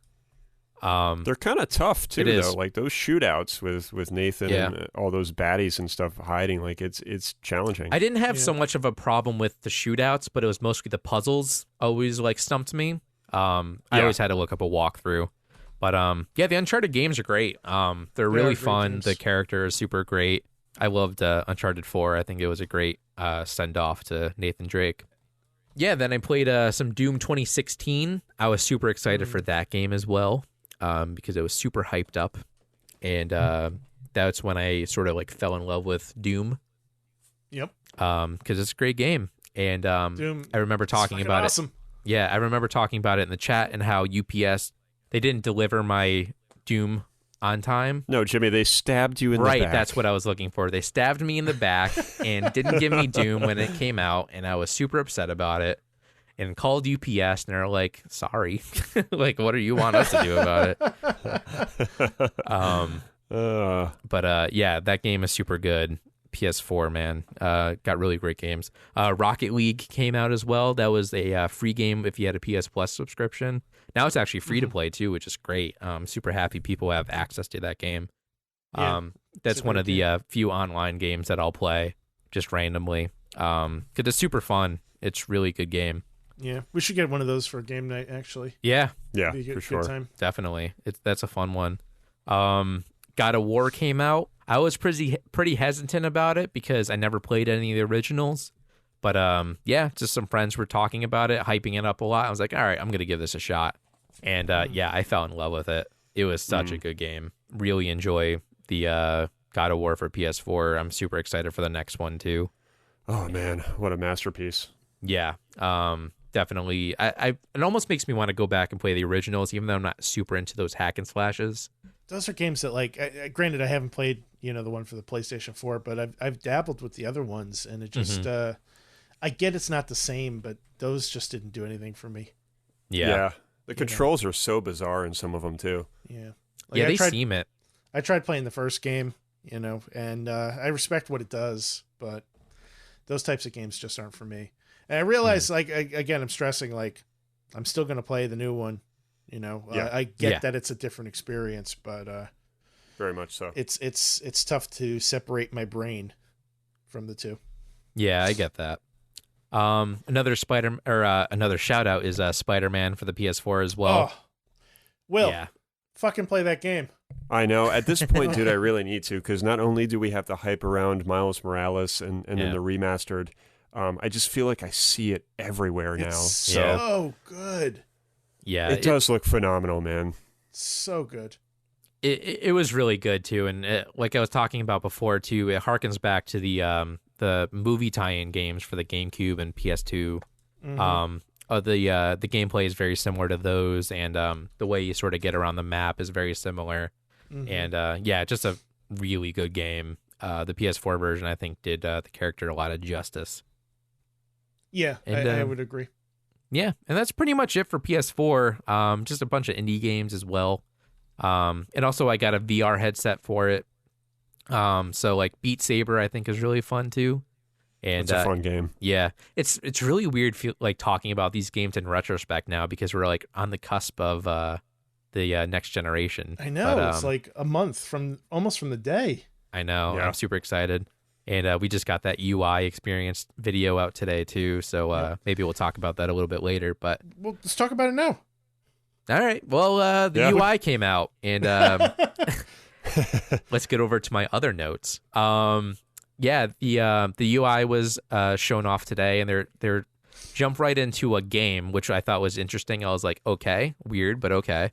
They're kind of tough too, It is. though. Like those shootouts with Nathan and all those baddies and stuff hiding. Like it's challenging. I didn't have so much of a problem with the shootouts, but it was mostly the puzzles always like stumped me. I always had to look up a walkthrough. But yeah, the Uncharted games are great. They're really fun. Games. The character is super great. I loved Uncharted 4. I think it was a great send off to Nathan Drake. Yeah, then I played some Doom 2016. I was super excited for that game as well. Because it was super hyped up, and that's when I sort of like fell in love with Doom. Yep. Because it's a great game, and Doom, I remember talking about awesome. it. Yeah, I remember talking about it in the chat and how UPS they didn't deliver my Doom on time. No, Jimmy, they stabbed you in the back. Right, that's what I was looking for. They stabbed me in the back and didn't give me Doom when it came out, and I was super upset about it. And called UPS, and they're like, sorry. Like, what do you want us to do about it? But yeah, that game is super good. PS4, man. Got really great games. Rocket League came out as well. That was a free game if you had a PS Plus subscription. Now it's actually free to play, too, which is great. Super happy people have access to that game. Yeah, that's one of the few online games that I'll play just randomly. Because it's super fun. It's really good game. Yeah, we should get one of those for game night, actually. Yeah. Yeah, Be a for good sure. time. Definitely. That's a fun one. God of War came out. I was pretty hesitant about it because I never played any of the originals. But yeah, just some friends were talking about it, hyping it up a lot. I was like, all right, I'm going to give this a shot. And yeah, I fell in love with it. It was such a good game. Really enjoy the God of War for PS4. I'm super excited for the next one, too. Oh, man, what a masterpiece. Yeah. Definitely. It almost makes me want to go back and play the originals, even though I'm not super into those hack and slashes. Those are games that, like, granted, I haven't played, the one for the PlayStation 4, but I've dabbled with the other ones, and it just, I get it's not the same, but those just didn't do anything for me. Yeah. The controls are so bizarre in some of them, too. Yeah. Yeah, they seem it. I tried playing the first game, and I respect what it does, but those types of games just aren't for me. And I realize, like, again, I'm stressing, like, I'm still going to play the new one. I get that it's a different experience, but very much so. It's tough to separate my brain from the two. Yeah, I get that. Another shout out is Spider-Man for the PS4 as well. Oh, fucking play that game. I know. At this point, dude, I really need to, because not only do we have the hype around Miles Morales and then the remastered, I just feel like I see it everywhere now. It's so good. Yeah, it does look phenomenal, man. So good. It was really good too, and like I was talking about before too, it harkens back to the movie tie-in games for the GameCube and PS2. The gameplay is very similar to those, and the way you sort of get around the map is very similar. And yeah, just a really good game. The PS4 version, I think, did the character a lot of justice. Yeah, And, I would agree. Yeah, and that's pretty much it for PS4. Just a bunch of indie games as well. And also I got a VR headset for it. So like Beat Saber I think is really fun too. And it's a fun game. Yeah. It's really weird like talking about these games in retrospect now because we're like on the cusp of the next generation. I know. But, it's like a month almost from the day. I know. Yeah. I'm super excited. And we just got that UI experience video out today too. So maybe we'll talk about that a little bit later. But well, let's talk about it now. All right. Well, the UI came out, and let's get over to my other notes. Yeah, the UI was shown off today, and they're jump right into a game, which I thought was interesting. I was like, okay, weird, but okay.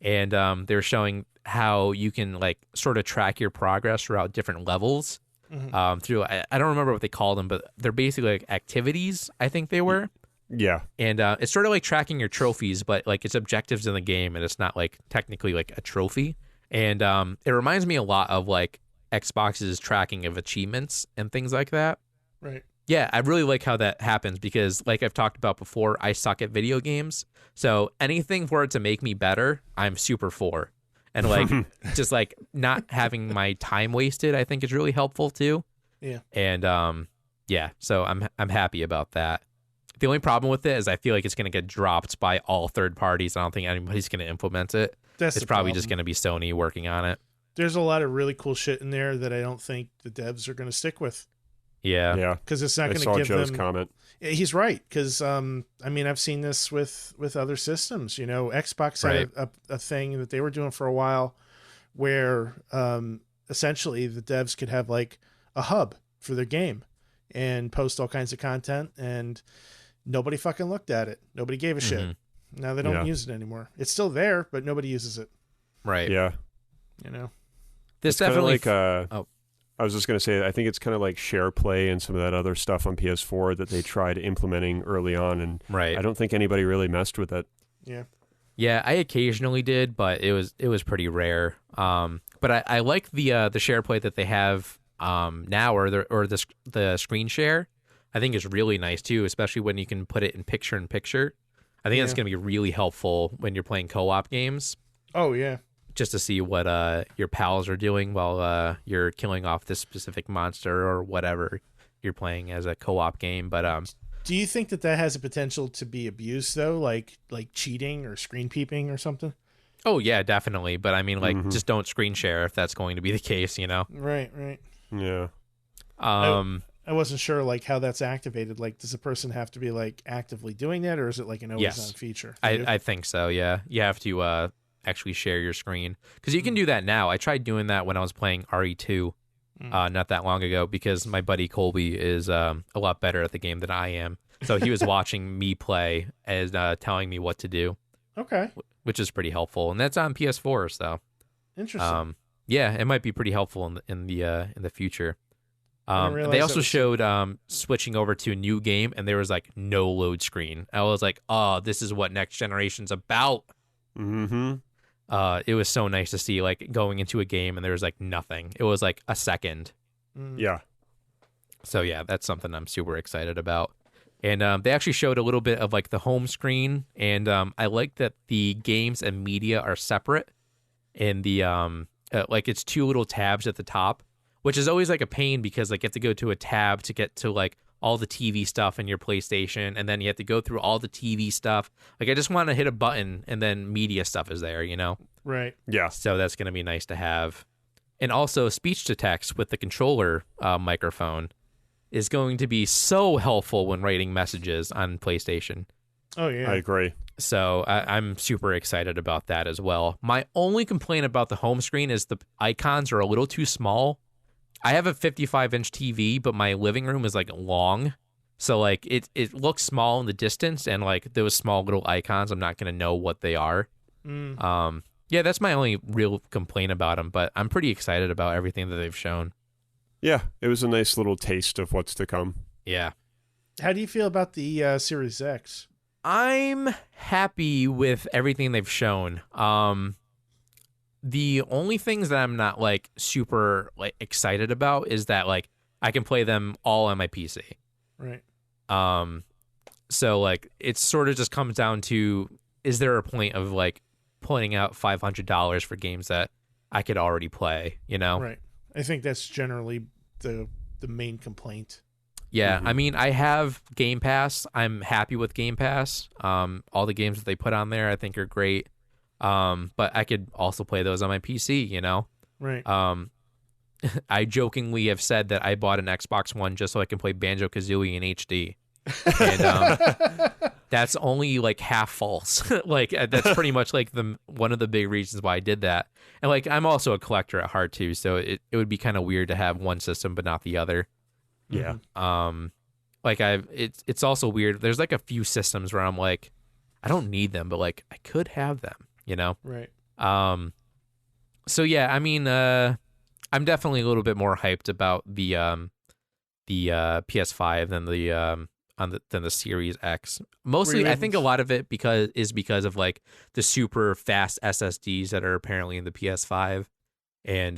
And they're showing how you can like sort of track your progress throughout different levels. Through I don't remember what they called them, but they're basically like activities. I think they were. Yeah. And it's sort of like tracking your trophies, but like it's objectives in the game, and it's not like technically like a trophy. And it reminds me a lot of like Xbox's tracking of achievements and things like that. Right. Yeah, I really like how that happens because, like I've talked about before, I suck at video games. So anything for it to make me better, I'm super for. And like just like not having my time wasted, I think is really helpful too. Yeah. And yeah, so I'm happy about that. The only problem with it is I feel like it's going to get dropped by all third parties. I don't think anybody's going to implement it. It's probably just going to be Sony working on it. There's a lot of really cool shit in there that I don't think the devs are going to stick with. Yeah. Yeah. Because it's not going to give Joe's them... comment. He's right. Because, I mean, I've seen this with other systems. You know, Xbox had a thing that they were doing for a while where essentially the devs could have like a hub for their game and post all kinds of content, and nobody fucking looked at it. Nobody gave a shit. Now they don't use it anymore. It's still there, but nobody uses it. Right. Yeah. You know, this it's definitely like I was just going to say, I think it's kind of like share play and some of that other stuff on PS4 that they tried implementing early on, and I don't think anybody really messed with it. Yeah. Yeah, I occasionally did, but it was pretty rare. But I like the share play that they have now, or the screen share. I think is really nice too, especially when you can put it in picture. I think that's going to be really helpful when you're playing co-op games. Oh yeah. Just to see what your pals are doing while you're killing off this specific monster or whatever you're playing as a co-op game. But do you think that has a potential to be abused though, like cheating or screen peeping or something? Oh yeah, definitely. But I mean, like, just don't screen share if that's going to be the case, you know? Right. Yeah. I wasn't sure like how that's activated. Like, does a person have to be like actively doing that, or is it like an always on feature? I think so. Yeah, you have to actually share your screen because you can do that now. I tried doing that when I was playing RE2 not that long ago because my buddy Colby is a lot better at the game than I am. So he was watching me play and telling me what to do. Okay, which is pretty helpful, and that's on PS4. So interesting. Yeah, it might be pretty helpful in the future. They also showed switching over to a new game, and there was like no load screen. I was like, oh, this is what next generation's about. It was so nice to see like going into a game and there was like nothing. It was like a second. Yeah. So yeah, that's something I'm super excited about. And they actually showed a little bit of like the home screen, and I like that the games and media are separate in the like it's two little tabs at the top, which is always like a pain because like you have to go to a tab to get to like all the TV stuff in your PlayStation, and then you have to go through all the TV stuff. Like I just want to hit a button and then media stuff is there, you know? Right. Yeah. So that's going to be nice to have. And also speech to text with the controller microphone is going to be so helpful when writing messages on PlayStation. Oh yeah. I agree. So I'm super excited about that as well. My only complaint about the home screen is the icons are a little too small. I have a 55-inch TV, but my living room is like long. So like it looks small in the distance, and like those small little icons, I'm not going to know what they are. Yeah, that's my only real complaint about them, but I'm pretty excited about everything that they've shown. Yeah, it was a nice little taste of what's to come. Yeah. How do you feel about the Series X? I'm happy with everything they've shown. The only things that I'm not like super like excited about is that like I can play them all on my PC. Right. So like it sort of just comes down to, is there a point of like putting out $500 for games that I could already play, you know? Right. I think that's generally the main complaint. Yeah, I mean, I have Game Pass. I'm happy with Game Pass. All the games that they put on there I think are great. But I could also play those on my PC, you know? Right. I jokingly have said that I bought an Xbox One just so I can play Banjo-Kazooie in HD. And that's only like half false. Like that's pretty much like one of the big reasons why I did that. And like I'm also a collector at heart too, so it would be kind of weird to have one system but not the other. Yeah. Like it's also weird. There's like a few systems where I'm like, I don't need them, but like I could have them, you know? Right. So yeah, I mean, I'm definitely a little bit more hyped about the PS5 than the Series X. Mostly, I think a lot of it because of like the super fast SSDs that are apparently in the PS5. And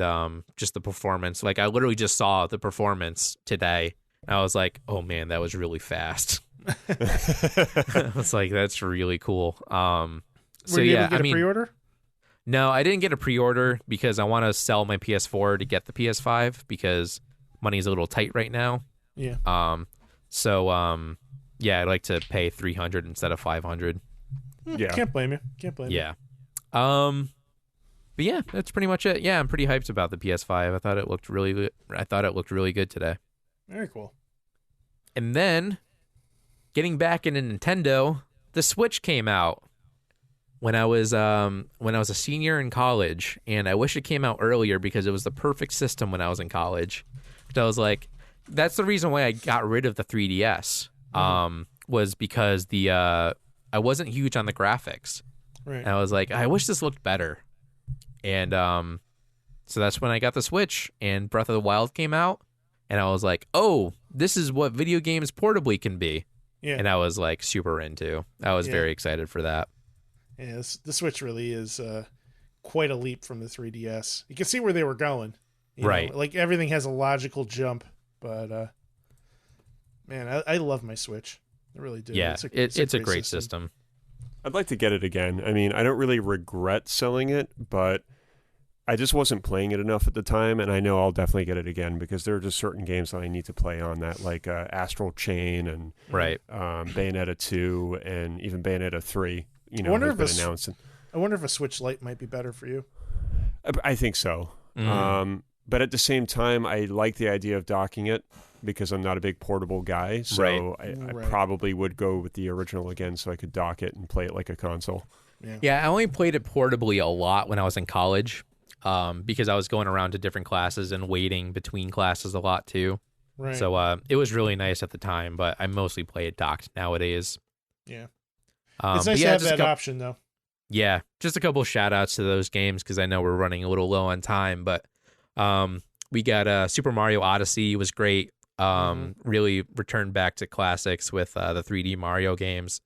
just the performance. Like I literally just saw the performance today, and I was like, "Oh man, that was really fast." I was like, "That's really cool." Were you able to get a pre-order? No, I didn't get a pre-order because I want to sell my PS4 to get the PS5 because money's a little tight right now. Yeah. Yeah, I'd like to pay $300 instead of $500. Yeah. Can't blame you. Yeah. But yeah, that's pretty much it. Yeah, I'm pretty hyped about the PS5. I thought it looked really good today. Very cool. And then, getting back into Nintendo, the Switch came out when I was a senior in college, and I wish it came out earlier because it was the perfect system when I was in college. But I was like, that's the reason why I got rid of the 3DS. Was because I wasn't huge on the graphics. Right. And I was like, I wish this looked better. And so that's when I got the Switch, and Breath of the Wild came out, and I was like, oh, this is what video games portably can be. Yeah. And I was like super into. I was very excited for that. Yeah, the Switch really is quite a leap from the 3DS. You can see where they were going. Right. Know? Like everything has a logical jump, but man, I love my Switch. I really do. Yeah, it's a great system. I'd like to get it again. I mean, I don't really regret selling it, but I just wasn't playing it enough at the time, and I know I'll definitely get it again because there are just certain games that I need to play on that, like Astral Chain and Bayonetta 2 and even Bayonetta 3. You know, has been announced. I wonder if a Switch Lite might be better for you. I think so. But at the same time, I like the idea of docking it because I'm not a big portable guy. So I probably would go with the original again so I could dock it and play it like a console. Yeah, I only played it portably a lot when I was in college because I was going around to different classes and waiting between classes a lot too. Right. So it was really nice at the time, but I mostly play it docked nowadays. Yeah. It's nice to have that option, though. Yeah, just a couple shout outs to those games because I know we're running a little low on time, but we got Super Mario Odyssey was great. Really returned back to classics with the 3D Mario games.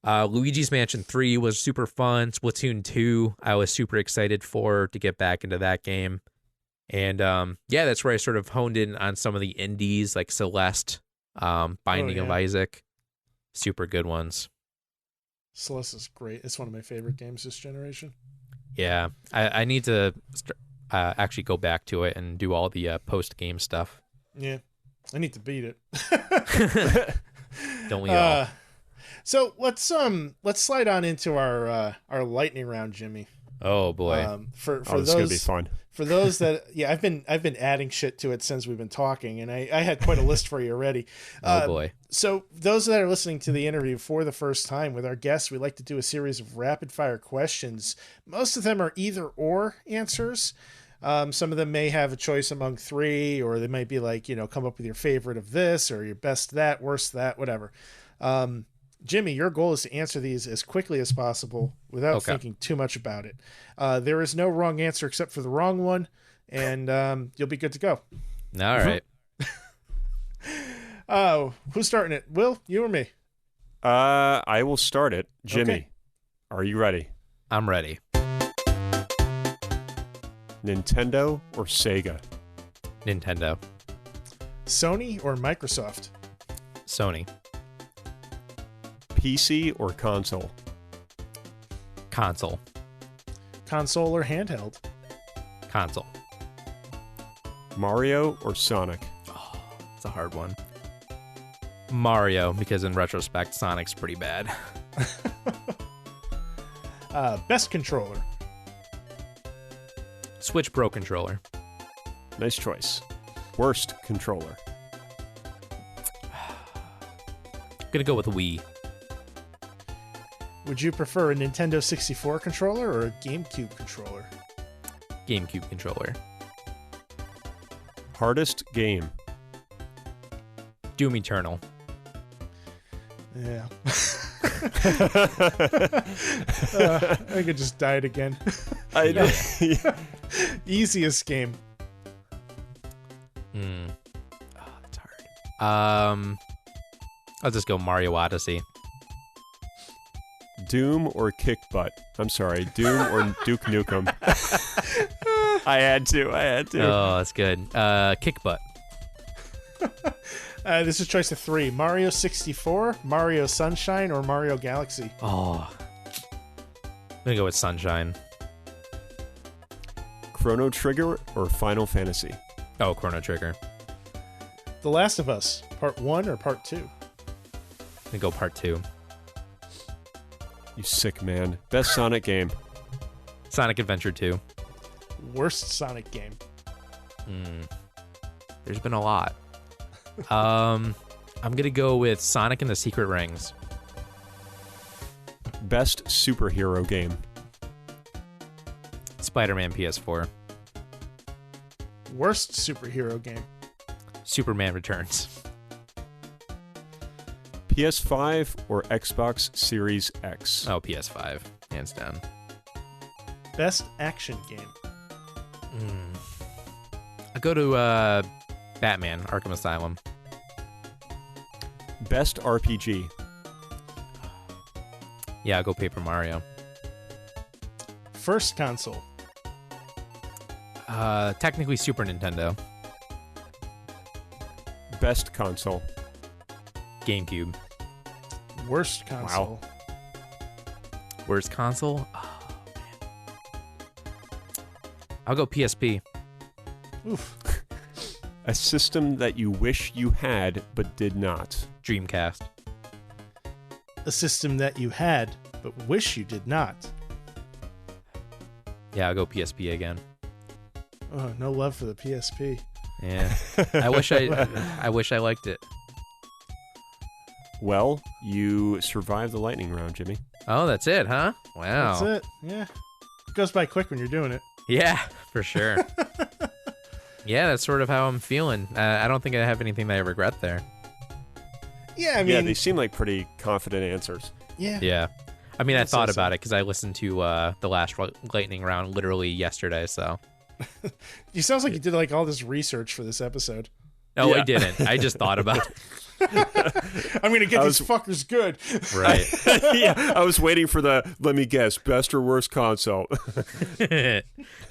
Luigi's Mansion 3 was super fun. Splatoon 2, I was super excited to get back into that game. And that's where I sort of honed in on some of the indies like Celeste, Binding of Isaac. Super good ones. Celeste is great. It's one of my favorite games this generation. Yeah, I need to actually go back to it and do all the post-game stuff. Yeah, I need to beat it. Don't we all? So let's slide on into our lightning round, Jimmy. Oh boy! For this those, is gonna be fun. For those that, I've been adding shit to it since we've been talking, and I had quite a list for you already. Oh boy! So those that are listening to the interview for the first time with our guests, we like to do a series of rapid fire questions. Most of them are either or answers. Some of them may have a choice among three, or they might be like, come up with your favorite of this, or your best that, worst that, whatever. Jimmy, your goal is to answer these as quickly as possible without thinking too much about it. There is no wrong answer except for the wrong one, and you'll be good to go. All right. Who's starting it? Will, you or me? I will start it. Jimmy, Are you ready? I'm ready. Nintendo or Sega? Nintendo. Sony or Microsoft? Sony. PC or console? Console. Console or handheld? Console. Mario or Sonic? Oh, it's a hard one. Mario, because in retrospect, Sonic's pretty bad. Best controller? Switch Pro controller. Nice choice. Worst controller? I'm gonna go with Wii. Would you prefer a Nintendo 64 controller or a GameCube controller? GameCube controller. Hardest game? Doom Eternal. Yeah. I think I just died again. Yeah. Easiest game. Oh, that's hard. I'll just go Mario Odyssey. Doom or Kick Butt? I'm sorry, Doom or Duke Nukem? I had to. Oh, that's good. Kick Butt. This is choice of 3. Mario 64, Mario Sunshine, or Mario Galaxy? Oh. I'm gonna go with Sunshine. Chrono Trigger or Final Fantasy? Oh, Chrono Trigger. The Last of Us, part 1 or part 2? I'm gonna go part 2. You sick man. Best Sonic game? Sonic Adventure 2. Worst Sonic game? There's been a lot. I'm gonna go with Sonic and the Secret Rings. Best superhero game? Spider-Man PS4. Worst superhero game? Superman Returns. PS5 or Xbox Series X? Oh, PS5, hands down. Best action game? I'll go to Batman: Arkham Asylum. Best RPG? Yeah, I'll go Paper Mario. First console? Technically Super Nintendo. Best console? GameCube. Worst console? Worst console? Oh, man. I'll go PSP. Oof. A system that you wish you had but did not? Dreamcast. A system that you had but wish you did not? Yeah, I'll go PSP again. Oh, no love for the PSP. Yeah. I wish I liked it. Well, you survived the lightning round, Jimmy. Oh, that's it, huh? Wow. That's it. Yeah. It goes by quick when you're doing it. Yeah, for sure. Yeah, that's sort of how I'm feeling. I don't think I have anything that I regret there. Yeah, I mean... Yeah, they seem like pretty confident answers. Yeah. Yeah. I mean, I I'd say thought so. about it because I listened to the last lightning round literally yesterday, so... You sounds like you did like all this research for this episode. No, Yeah. I didn't. I just thought about it. I'm going to get these fuckers good. Right. Yeah, I was waiting for the, let me guess, best or worst console.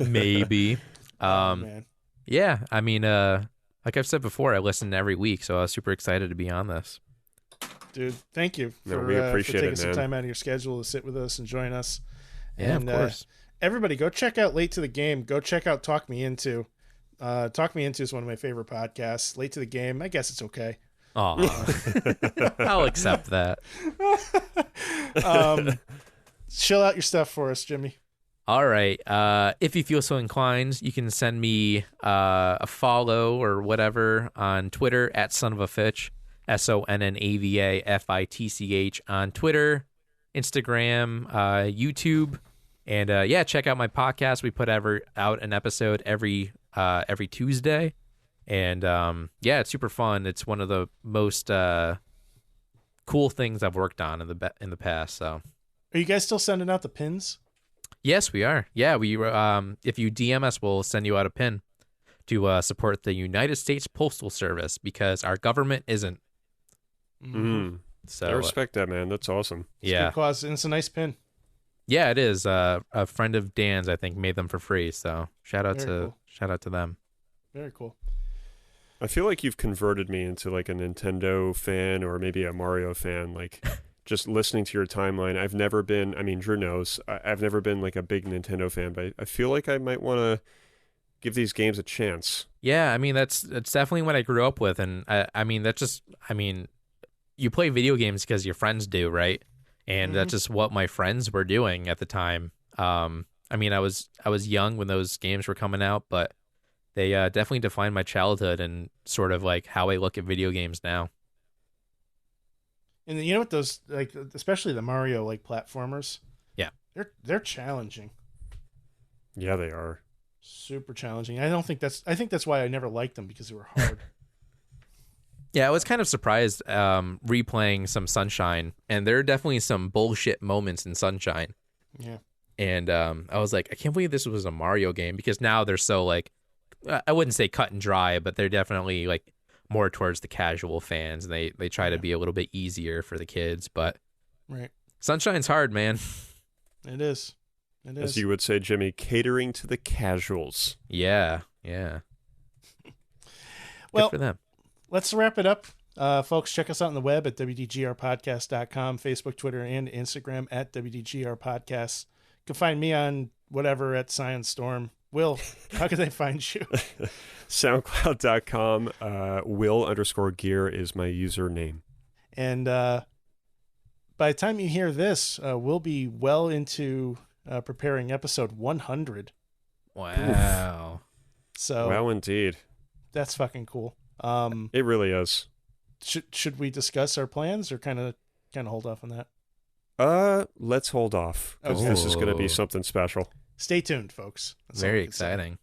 Maybe. Man. Yeah, I mean, like I've said before, I listen every week, so I was super excited to be on this. Dude, thank you No, for, we appreciate taking it, some man. time out of your schedule to sit with us and join us. Yeah, And, of course. Everybody, go check out Late to the Game. Go check out Talk Me Into. Talk Me Into is one of my favorite podcasts. Late to the Game, I guess it's okay. Aw. I'll accept that. Chill out your stuff for us, Jimmy. All right. If you feel so inclined, you can send me a follow or whatever on Twitter at SonOfAFitch, SONNAVAFITCH on Twitter, Instagram, YouTube, and yeah, check out my podcast. We put out an episode every Tuesday, and yeah, it's super fun. It's one of the most cool things I've worked on in the past. So, Are you guys still sending out the pins? yes, we are. Yeah, we if you DM us, we'll send you out a pin to support the United States Postal Service because our government isn't. So I respect that, man. That's awesome. yeah, Good cause, and it's a nice pin. yeah, it is. A friend of Dan's, I think, made them for free. So shout out Very cool. to them. Very cool. I feel like you've converted me into like a Nintendo fan or maybe a Mario fan. Like just listening to your timeline, I've never been, I mean, Drew knows, I've never been like a big Nintendo fan, but I feel like I might want to give these games a chance. Yeah, I mean, that's definitely what I grew up with. And I mean, you play video games because your friends do, right? And that's just what my friends were doing at the time. I mean, I was young when those games were coming out, but they definitely defined my childhood and sort of like how I look at video games now. And you know what, those, like, especially the Mario like platformers, Yeah, they're challenging. Yeah, they are Super challenging. I think that's why I never liked them, because they were hard. yeah, I was kind of surprised replaying some Sunshine, and there are definitely some bullshit moments in Sunshine. Yeah. And I was like, I can't believe this was a Mario game, because now they're so like, I wouldn't say cut and dry, but they're definitely like more towards the casual fans, and they try to be a little bit easier for the kids. But Right. Sunshine's hard, man. It is. It is. As you would say, Jimmy, catering to the casuals. Yeah. Well, Good for them. Let's wrap it up. Folks, check us out on the web at WDGRPodcast.com, Facebook, Twitter, and Instagram at WDGRPodcast. You can find me on whatever at Science Storm. Will, how can they find you? SoundCloud.com, Will_gear is my username. And by the time you hear this, we'll be well into preparing episode 100. Wow. So Well, indeed. that's fucking cool. It really is. Should we discuss our plans, or kind of hold off on that? Let's hold off, because Okay. this is going to be something special. Stay tuned, folks. That's all Very I can say. exciting.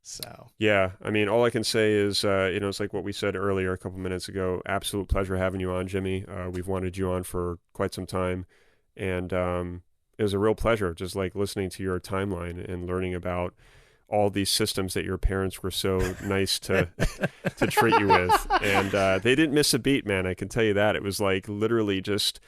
So Yeah, I mean, all I can say is, it's like what we said earlier a couple minutes ago. Absolute pleasure having you on, Jimmy. We've wanted you on for quite some time, and it was a real pleasure just like listening to your timeline and learning about all these systems that your parents were so nice to treat you with. And they didn't miss a beat, man. I can tell you that. It was like literally just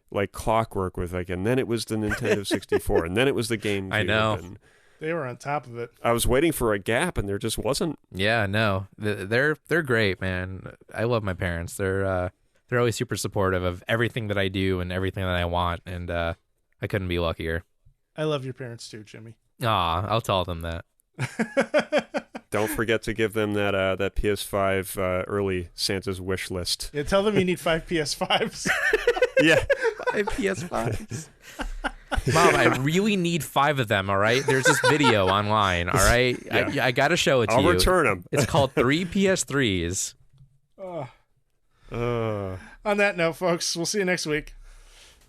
like clockwork with like, and then it was the Nintendo 64, and then it was the GameCube. I know. And they were on top of it. I was waiting for a gap, and there just wasn't. Yeah, no, they're great, man. I love my parents. They're always super supportive of everything that I do and everything that I want, and I couldn't be luckier. I love your parents too, Jimmy. I'll tell them that. Don't forget to give them that PS5 early Santa's wish list. Yeah, tell them you need 5 PS5s. Yeah. 5 PS5s. Mom, I really need 5 of them, all right? There's this video online, all right? Yeah. I got to show it to you. I'll return them. It's called 3 PS3s. On that note, folks, we'll see you next week.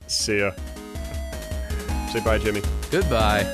See ya. Say bye, Jimmy. Goodbye.